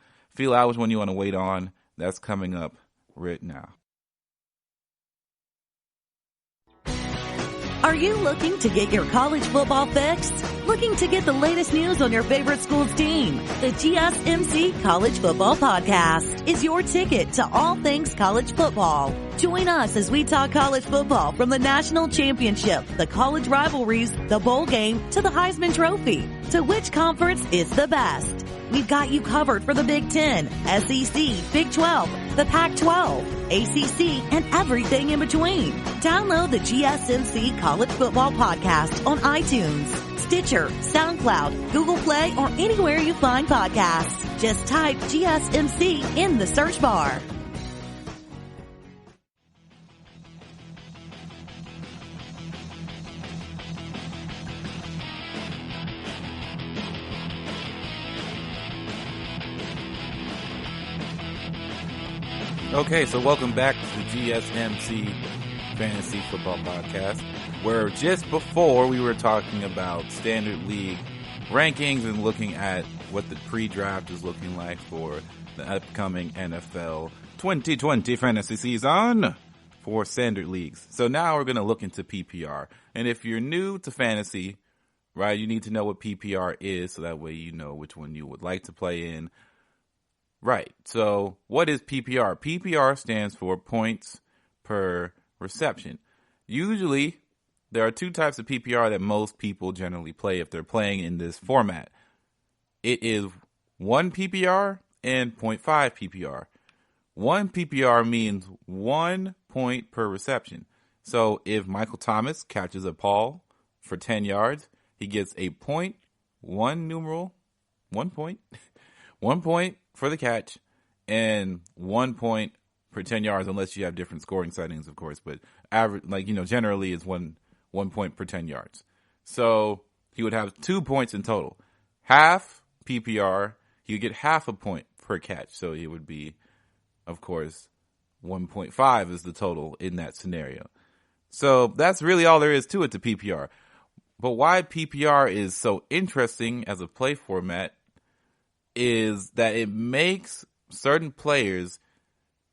out, which one you want to wait on. That's coming up right now. Are you looking to get your college football fixed? Looking to get the latest news on your favorite school's team? The GSMC College Football Podcast is your ticket to all things college football. Join us as we talk college football from the national championship, the college rivalries, the bowl game, to the Heisman Trophy. To which conference is the best? We've got you covered for the Big Ten, SEC, Big 12, the Pac-12, ACC, and everything in between. Download the GSMC College Football Podcast on iTunes, Stitcher, SoundCloud, Google Play, or anywhere you find podcasts. Just type GSMC in the search bar. Okay, so welcome back to the GSMC Fantasy Football Podcast, where just before we were talking about Standard League rankings and looking at what the pre-draft is looking like for the upcoming NFL 2020 fantasy season for Standard Leagues. So now we're going to look into PPR. And if you're new to fantasy, right, you need to know what PPR is so that way you know which one you would like to play in. Right. So what is PPR? PPR stands for points per reception. Usually there are 2 types of PPR that most people generally play if they're playing in this format. It is 1 PPR and 0.5 PPR. 1 PPR means 1 point per reception. So if Michael Thomas catches a ball for 10 yards, he gets a 0.1 point. 1 point for the catch and 1 point per 10 yards, unless you have different scoring settings, of course. But average, generally is 1 point per 10 yards. So he would have 2 points in total. Half PPR, he would get half a point per catch. So it would be, of course, 1.5 is the total in that scenario. So that's really all there is to it, to PPR. But why PPR is so interesting as a play format is that it makes certain players'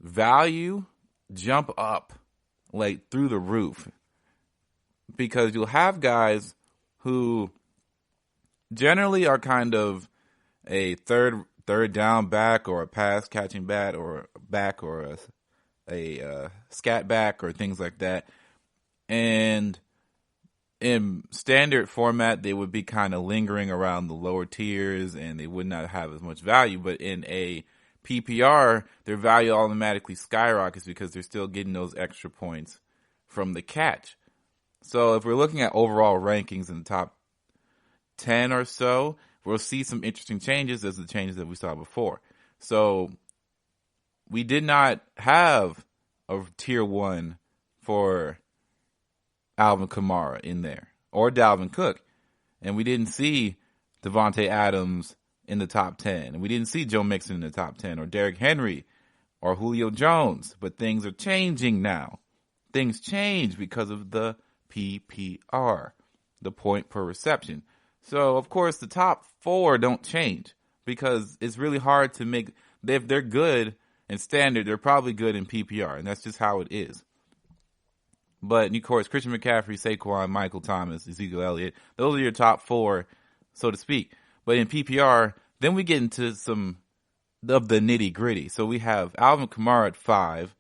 value jump up like through the roof, because you'll have guys who generally are kind of a third down back or a pass catching back or a scat back or things like that. And in standard format, they would be kind of lingering around the lower tiers and they would not have as much value. But in a PPR, their value automatically skyrockets because they're still getting those extra points from the catch. So if we're looking at overall rankings in the top 10 or so, we'll see some interesting changes as the changes that we saw before. So we did not have a tier 1 for Alvin Kamara in there or Dalvin Cook. And we didn't see Devontae Adams in the top 10. And we didn't see Joe Mixon in the top 10 or Derrick Henry or Julio Jones. But things are changing now. Things change because of the PPR, the point per reception. So, of course, the top 4 don't change because it's really hard to make. If they're good in standard, they're probably good in PPR, and that's just how it is. But, of course, Christian McCaffrey, Saquon, Michael Thomas, Ezekiel Elliott, those are your top 4, so to speak. But in PPR, then we get into some of the nitty-gritty. So we have Alvin Kamara at 5,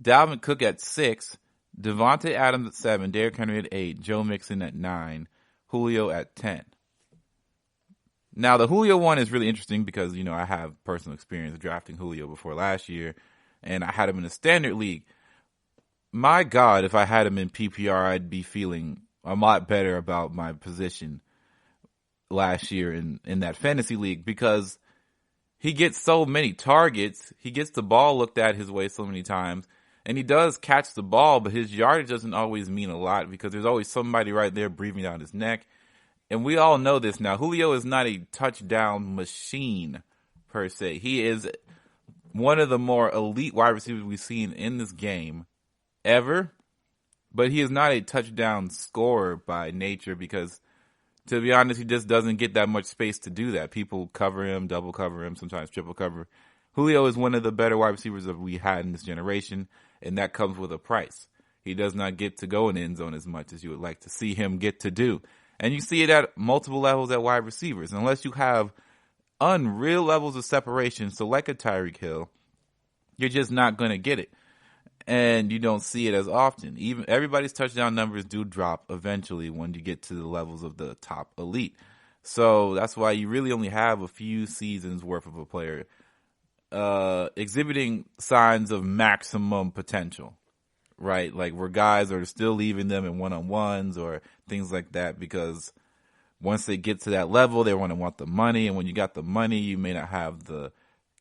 Dalvin Cook at 6, Devontae Adams at 7, Derrick Henry at 8, Joe Mixon at 9, Julio at 10. Now, the Julio one is really interesting because, I have personal experience drafting Julio before last year, and I had him in a standard league. My God, if I had him in PPR, I'd be feeling a lot better about my position last year in that fantasy league because he gets so many targets. He gets the ball looked at his way so many times. And he does catch the ball, but his yardage doesn't always mean a lot because there's always somebody right there breathing down his neck. And we all know this now. Julio is not a touchdown machine per se. He is one of the more elite wide receivers we've seen in this game ever. But he is not a touchdown scorer by nature because, to be honest, he just doesn't get that much space to do that. People cover him, double cover him, sometimes triple cover. Julio is one of the better wide receivers that we had in this generation. And that comes with a price. He does not get to go in the end zone as much as you would like to see him get to do. And you see it at multiple levels at wide receivers. Unless you have unreal levels of separation, so like a Tyreek Hill, you're just not going to get it. And you don't see it as often. Even everybody's touchdown numbers do drop eventually when you get to the levels of the top elite. So that's why you really only have a few seasons worth of a player exhibiting signs of maximum potential, right? Like where guys are still leaving them in one-on-ones or things like that because once they get to that level, they want the money. And when you got the money, you may not have the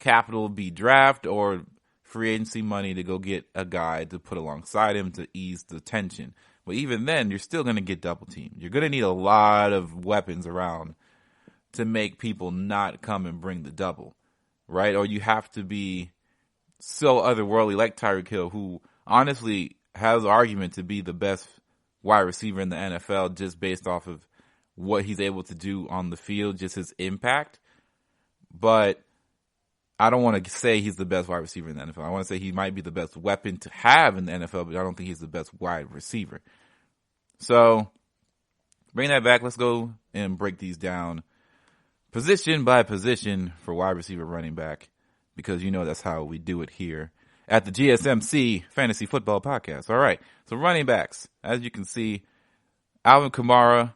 capital be draft or free agency money to go get a guy to put alongside him to ease the tension. But even then, you're still going to get double teamed. You're going to need a lot of weapons around to make people not come and bring the double. Right? Or you have to be so otherworldly like Tyreek Hill, who honestly has argument to be the best wide receiver in the NFL just based off of what he's able to do on the field, just his impact. But I don't want to say he's the best wide receiver in the NFL. I want to say he might be the best weapon to have in the NFL, but I don't think he's the best wide receiver. So bring that back. Let's go and break these down position by position for wide receiver, running back, because that's how we do it here at the GSMC Fantasy Football Podcast. All right, so running backs, as you can see, Alvin Kamara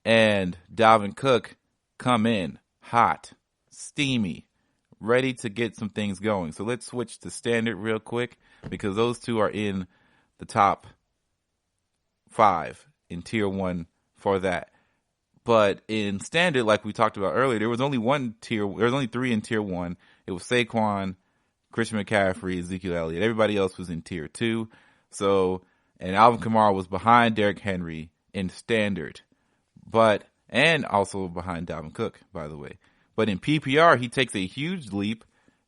and Dalvin Cook come in hot, steamy, ready to get some things going. So let's switch to standard real quick because those two are in the top 5 in tier 1 for that. But in standard, like we talked about earlier, there was only 3 in tier 1. It was Saquon, Christian McCaffrey, Ezekiel Elliott. Everybody else was in tier 2. So, and Alvin Kamara was behind Derrick Henry in standard, and also behind Dalvin Cook, by the way. But in PPR, he takes a huge leap,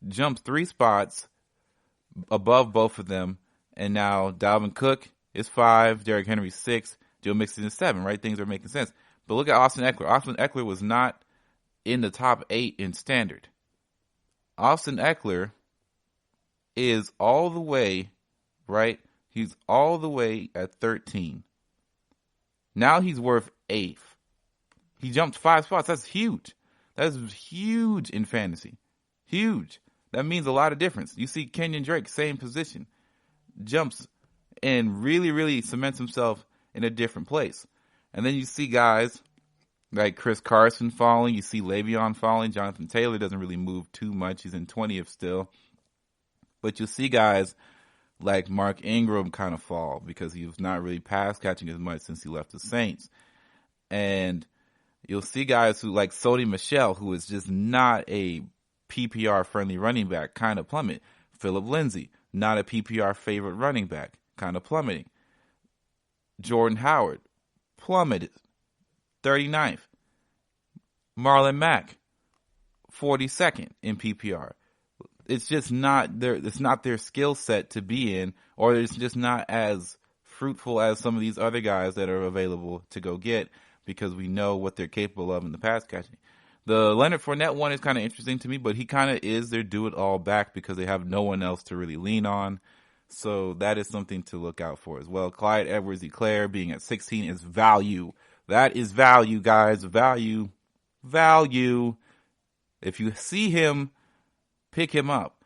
jumps 3 spots above both of them, and now Dalvin Cook is 5, Derrick Henry 6, Joe Mixon is 7. Right, things are making sense. But look at Austin Eckler. Austin Eckler was not in the top 8 in standard. Austin Eckler is all the way, right? He's all the way at 13. Now he's worth 8th. He jumped 5 spots. That's huge. That's huge in fantasy. Huge. That means a lot of difference. You see Kenyon Drake, same position, jumps and really, really cements himself in a different place. And then you see guys like Chris Carson falling. You see Le'Veon falling. Jonathan Taylor doesn't really move too much. He's in 20th still. But you see guys like Mark Ingram kind of fall because he was not really pass catching as much since he left the Saints. And you'll see guys who like Sony Michel, who is just not a PPR friendly running back, kind of plummet. Phillip Lindsay, not a PPR favorite running back, kind of plummeting. Jordan Howard, plummeted, 39th. Marlon Mack, 42nd in PPR. It's just not their skill set to be in, or it's just not as fruitful as some of these other guys that are available to go get because we know what they're capable of in the pass catching. The Leonard Fournette one is kind of interesting to me, but he kind of is their do-it-all back because they have no one else to really lean on. So that is something to look out for as well. Clyde Edwards-Helaire being at 16 is value. That is value, guys. Value. Value. If you see him, pick him up.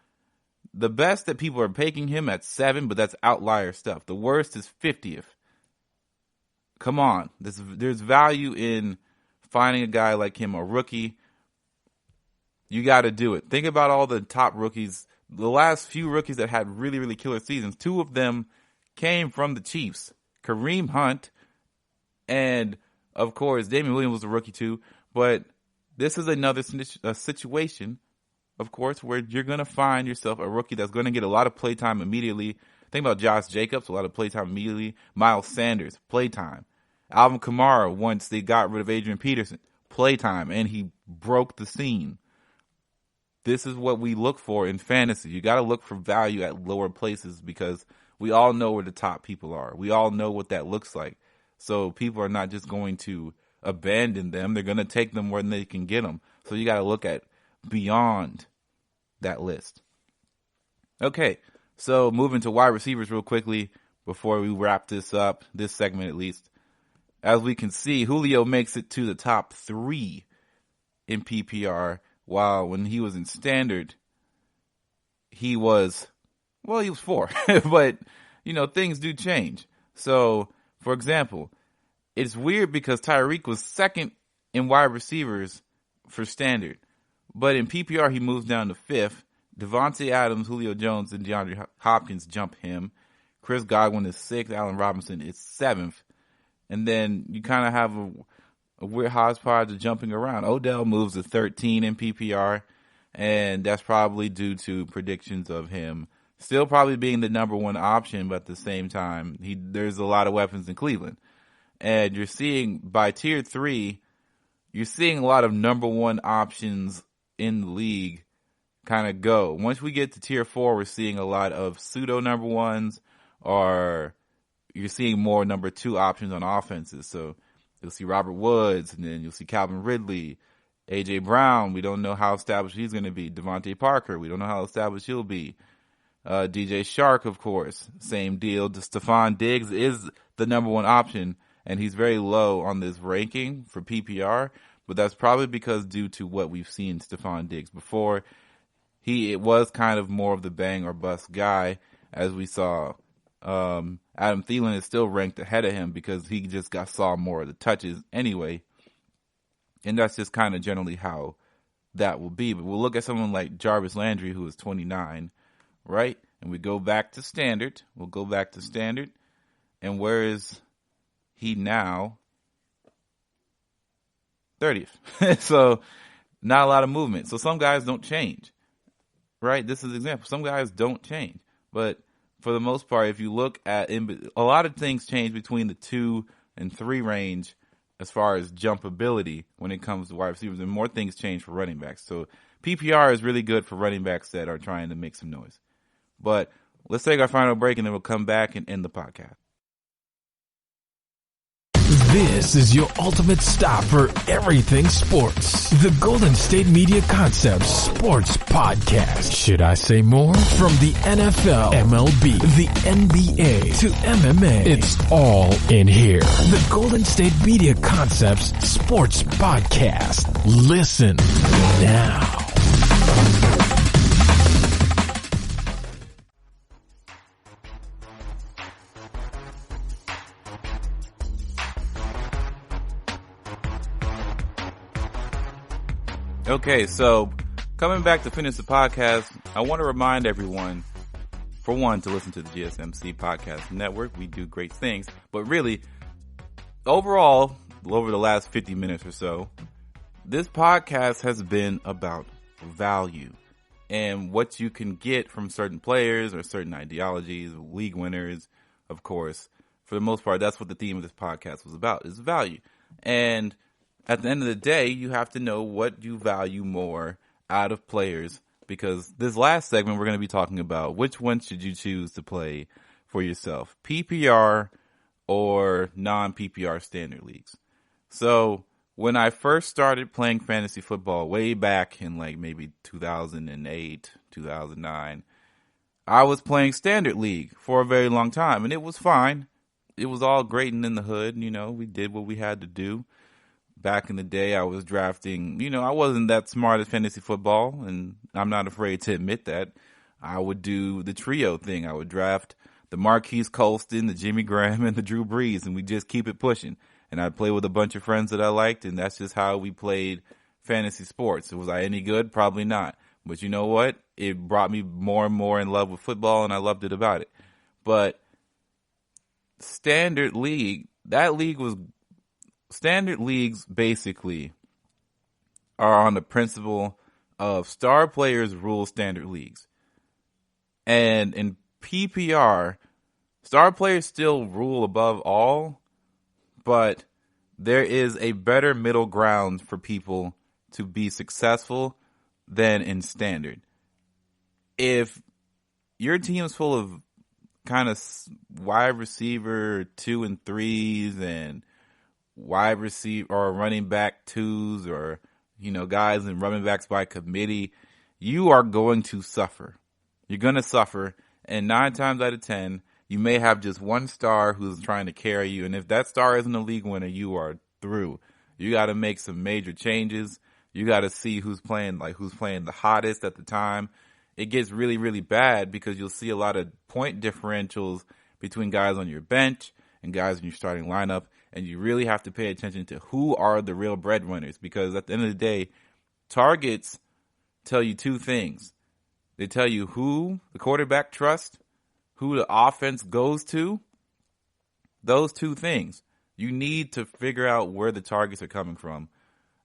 The best that people are picking him at 7, but that's outlier stuff. The worst is 50th. Come on. There's value in finding a guy like him, a rookie. You got to do it. Think about all the top rookies. The last few rookies that had really, really killer seasons, 2 of them came from the Chiefs. Kareem Hunt and, of course, Damian Williams was a rookie too. But this is another situation, of course, where you're going to find yourself a rookie that's going to get a lot of playtime immediately. Think about Josh Jacobs, a lot of playtime immediately. Miles Sanders, playtime. Alvin Kamara, once they got rid of Adrian Peterson, playtime, and he broke the scene. This is what we look for in fantasy. You got to look for value at lower places because we all know where the top people are. We all know what that looks like. So people are not just going to abandon them. They're going to take them where they can get them. So you got to look at beyond that list. Okay, so moving to wide receivers real quickly before we wrap this up, this segment at least. As we can see, Julio makes it to the top 3 in PPR, while when he was in standard, he was 4. But, things do change. So, for example, it's weird because Tyreek was 2nd in wide receivers for standard. But in PPR, he moves down to 5th. Devontae Adams, Julio Jones, and DeAndre Hopkins jump him. Chris Godwin is 6th. Allen Robinson is 7th. And then you kind of have a weird hodgepodge of jumping around. Odell moves to 13 in PPR, and that's probably due to predictions of him still probably being the number 1 option, but at the same time, there's a lot of weapons in Cleveland. And you're seeing, by tier 3, you're seeing a lot of number 1 options in the league kind of go. Once we get to tier 4, we're seeing a lot of pseudo number 1s, or you're seeing more number 2 options on offenses. So you'll see Robert Woods, and then you'll see Calvin Ridley, A.J. Brown. We don't know how established he's going to be. Devontae Parker, we don't know how established he'll be. DJ Shark, of course, same deal. Stephon Diggs is the number 1 option, and he's very low on this ranking for PPR, but that's probably because due to what we've seen Stephon Diggs before. It was kind of more of the bang or bust guy, as we saw. Adam Thielen is still ranked ahead of him because he just saw more of the touches anyway. And that's just kind of generally how that will be. But we'll look at someone like Jarvis Landry, who is 29, right? And we go back to standard. We'll go back to standard. And where is he now? 30th. So not a lot of movement. So some guys don't change, right? This is an example. Some guys don't change. But for the most part, if you look at a lot of things change between the 2 and 3 range as far as jumpability when it comes to wide receivers, and more things change for running backs. So PPR is really good for running backs that are trying to make some noise. But let's take our final break, and then we'll come back and end the podcast. This is your ultimate stop for everything sports. The Golden State Media Concepts Sports Podcast. Should I say more? From the NFL, MLB, the NBA to MMA, it's all in here. The Golden State Media Concepts Sports Podcast. Listen now. Okay, so coming back to finish the podcast, I want to remind everyone, for one, to listen to the GSMC Podcast Network. We do great things, but really, overall, over the last 50 minutes or so, this podcast has been about value and what you can get from certain players or certain ideologies, league winners, of course. For the most part, that's what the theme of this podcast was about, is value. And at the end of the day, you have to know what you value more out of players, because this last segment we're going to be talking about which one should you choose to play for yourself, PPR or non-PPR standard leagues. So when I first started playing fantasy football way back in like maybe 2008, 2009, I was playing standard league for a very long time, and it was fine. It was all great and in the hood. You know, we did what we had to do. Back in the day, I was drafting, I wasn't that smart at fantasy football, and I'm not afraid to admit that. I would do the trio thing. I would draft the Marquise Colston, the Jimmy Graham, and the Drew Brees, and we just keep it pushing. And I'd play with a bunch of friends that I liked, and that's just how we played fantasy sports. Was I any good? Probably not. But you know what? It brought me more and more in love with football, and I loved it about it. But standard league, standard leagues basically are on the principle of star players rule standard leagues. And in PPR, star players still rule above all, but there is a better middle ground for people to be successful than in standard. If your team is full of kind of wide receiver 2 and 3s and wide receiver or running back 2s, or guys and running backs by committee, you are going to suffer. You're going to suffer, and 9 times out of 10, you may have just one star who's trying to carry you, and if that star isn't a league winner, you are through. You got to make some major changes. You got to see who's playing the hottest at the time. It gets really, really bad because you'll see a lot of point differentials between guys on your bench and guys in your starting lineup. And you really have to pay attention to who are the real breadwinners, because at the end of the day, targets tell you 2 things. They tell you who the quarterback trusts, who the offense goes to. Those 2 things. You need to figure out where the targets are coming from.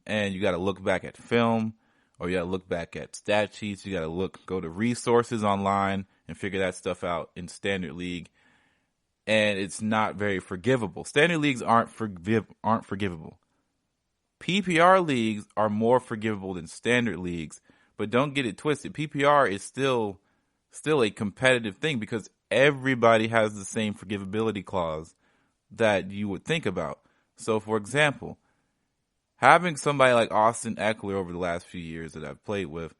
And you got to look back at film, or you got to look back at stat sheets. You got to go to resources online and figure that stuff out in standard league. And it's not very forgivable. Standard leagues aren't forgivable. PPR leagues are more forgivable than standard leagues, but don't get it twisted. PPR is still a competitive thing because everybody has the same forgivability clause that you would think about. So, for example, having somebody like Austin Eckler over the last few years that I've played with,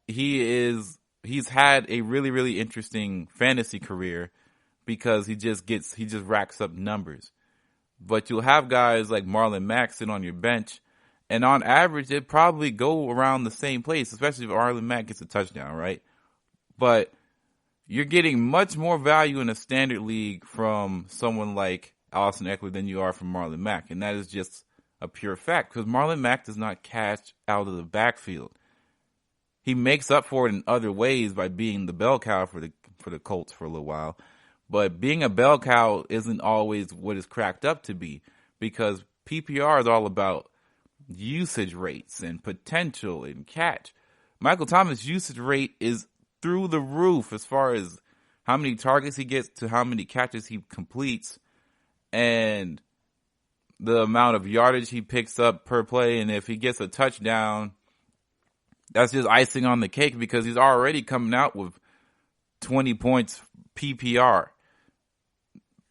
he's had a really, really interesting fantasy career, because he just racks up numbers. But you'll have guys like Marlon Mack sit on your bench, and on average, they'd probably go around the same place, especially if Marlon Mack gets a touchdown, right? But you're getting much more value in a standard league from someone like Austin Eckler than you are from Marlon Mack, and that is just a pure fact, because Marlon Mack does not catch out of the backfield. He makes up for it in other ways by being the bell cow for the Colts for a little while. But being a bell cow isn't always what it's cracked up to be, because PPR is all about usage rates and potential and catch. Michael Thomas' usage rate is through the roof as far as how many targets he gets to how many catches he completes and the amount of yardage he picks up per play. And if he gets a touchdown, that's just icing on the cake, because he's already coming out with 20 points PPR.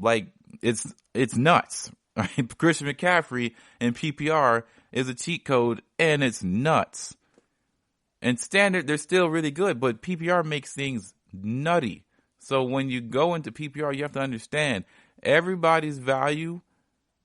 Like, it's nuts. Right? Christian McCaffrey in PPR is a cheat code, and it's nuts. And standard, they're still really good, but PPR makes things nutty. So when you go into PPR, you have to understand everybody's value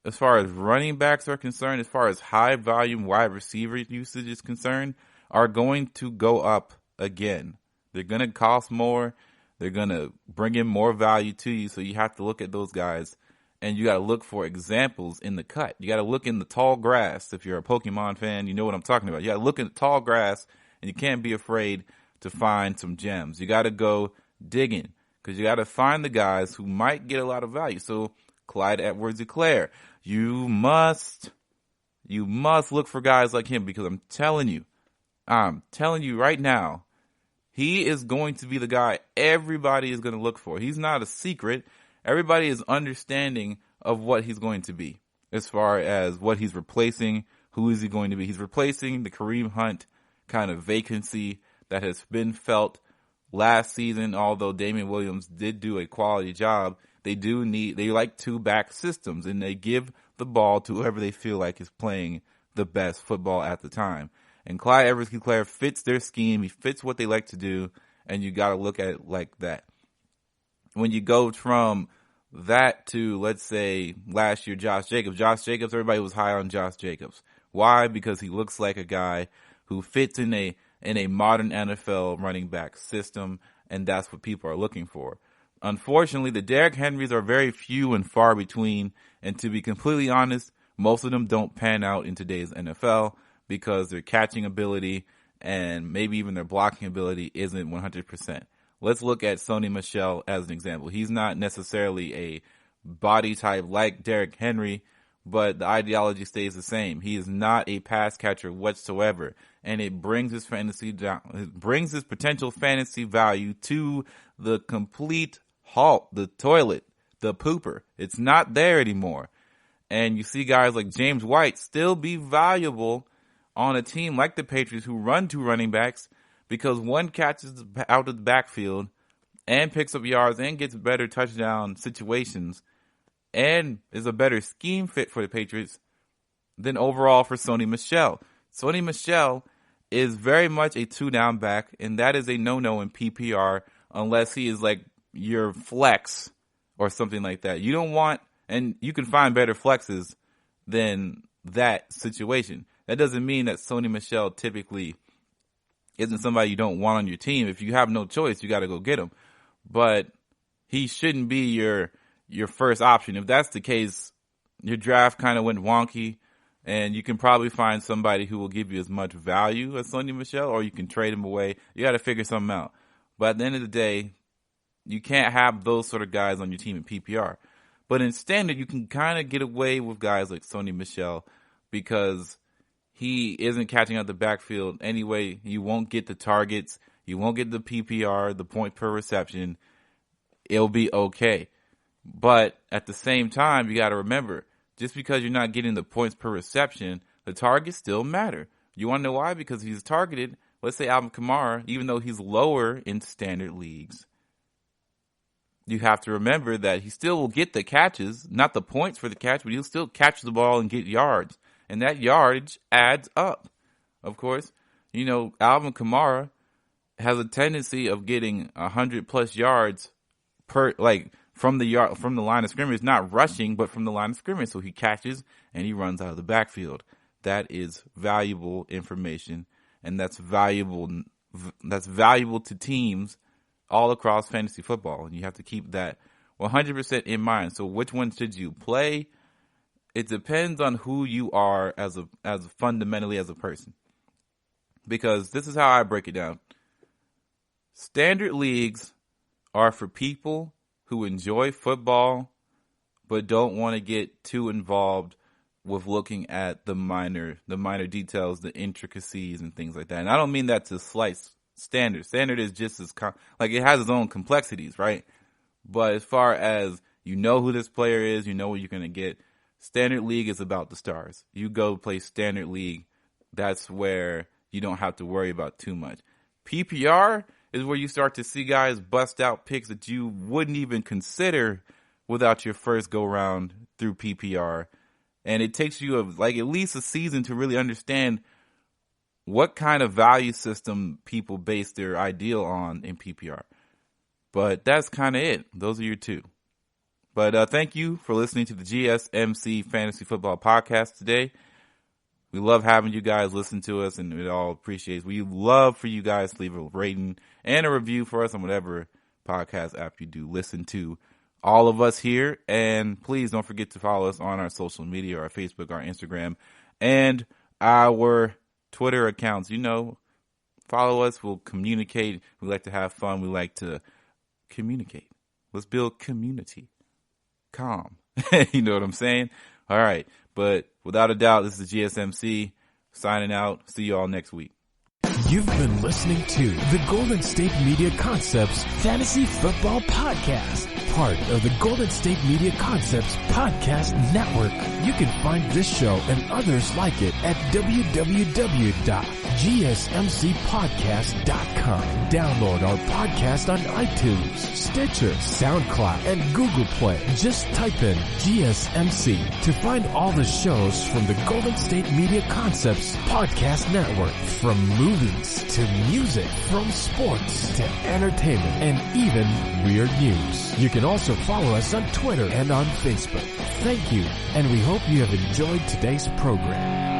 as far as running backs are concerned, as far as high volume wide receiver usage is concerned, are going to go up again. They're going to cost more. They're going to bring in more value to you. So you have to look at those guys, and you got to look for examples in the cut. You got to look in the tall grass. If you're a Pokemon fan, you know what I'm talking about. You got to look in the tall grass, and you can't be afraid to find some gems. You got to go digging, because you got to find the guys who might get a lot of value. So Clyde Edwards-Helaire, you must look for guys like him, because I'm telling you right now, he is going to be the guy everybody is going to look for. He's not a secret. Everybody is understanding of what he's going to be as far as what he's replacing. Who is he going to be? He's replacing the Kareem Hunt kind of vacancy that has been felt last season. Although Damian Williams did do a quality job, they like two back systems, and they give the ball to whoever they feel like is playing the best football at the time. And Clyde Edwards-Helaire fits their scheme. He fits what they like to do, and you got to look at it like that. When you go from that to, let's say, last year, Josh Jacobs, everybody was high on Josh Jacobs. Why? Because he looks like a guy who fits in a modern NFL running back system, and that's what people are looking for. Unfortunately, the Derrick Henrys are very few and far between, and to be completely honest, most of them don't pan out in today's NFL because their catching ability and maybe even their blocking ability isn't 100%. Let's look at Sony Michel as an example. He's not necessarily a body type like Derrick Henry, but the ideology stays the same. He is not a pass catcher whatsoever, and it brings his fantasy down. It brings his potential fantasy value to the complete halt, the toilet, the pooper. It's not there anymore. And you see guys like James White still be valuable on a team like the Patriots who run two running backs, because one catches out of the backfield and picks up yards and gets better touchdown situations and is a better scheme fit for the Patriots than overall for Sony Michel. Sony Michel is very much a two-down back, and that is a no-no in PPR unless he is like your flex or something like that. You don't want, and you can find better flexes than that situation. That doesn't mean that Sony Michel typically isn't somebody you don't want on your team. If you have no choice, you got to go get him. But he shouldn't be your first option. If that's the case, your draft kind of went wonky, and you can probably find somebody who will give you as much value as Sony Michel, or you can trade him away. You got to figure something out. But at the end of the day, you can't have those sort of guys on your team in PPR. But in standard, you can kind of get away with guys like Sony Michel because he isn't catching out the backfield anyway. You won't get the targets. You won't get the PPR, the point per reception. It'll be okay. But at the same time, you got to remember, just because you're not getting the points per reception, the targets still matter. You want to know why? Because he's targeted, let's say Alvin Kamara, even though he's lower in standard leagues. You have to remember that he still will get the catches, not the points for the catch, but he'll still catch the ball and get yards. And that yardage adds up. Of course, you know, Alvin Kamara has a tendency of getting 100+ yards per, like, from the line of scrimmage, not rushing, but from the line of scrimmage. So he catches and he runs out of the backfield. That is valuable information, and that's valuable to teams all across fantasy football. And you have to keep that 100% in mind. So which one should you play? It depends on who you are as fundamentally as a person. Because this is how I break it down. Standard leagues are for people who enjoy football but don't want to get too involved with looking at the minor details, the intricacies and things like that. And I don't mean that to slice standard. Standard is just as like it has its own complexities, right? But as far as you know who this player is, you know what you're going to get. Standard league is about the stars. You go play standard league. That's where you don't have to worry about too much. PPR is where you start to see guys bust out picks that you wouldn't even consider without your first go round through PPR. And it takes you like at least a season to really understand what kind of value system people base their ideal on in PPR. But that's kind of it. Those are your two. But thank you for listening to the GSMC Fantasy Football Podcast today. We love having you guys listen to us, and it all appreciates. We love for you guys to leave a rating and a review for us on whatever podcast app you do listen to all of us here. And please don't forget to follow us on our social media, our Facebook, our Instagram, and our Twitter accounts. You know, follow us. We'll communicate. We like to have fun. We like to communicate. Let's build community. Calm. You know what I'm saying? All right. But without a doubt, this is GSMC signing out. See you all next week. You've been listening to the Golden State Media Concepts Fantasy Football Podcast, part of the Golden State Media Concepts Podcast Network. You can find this show and others like it at www.gsmcpodcast.com. Download our podcast on iTunes, Stitcher, SoundCloud, and Google Play. Just type in GSMC to find all the shows from the Golden State Media Concepts Podcast Network, from movies to music, from sports to entertainment, and even weird news. You can also follow us on Twitter and on Facebook. Thank you, and we hope you have enjoyed today's program.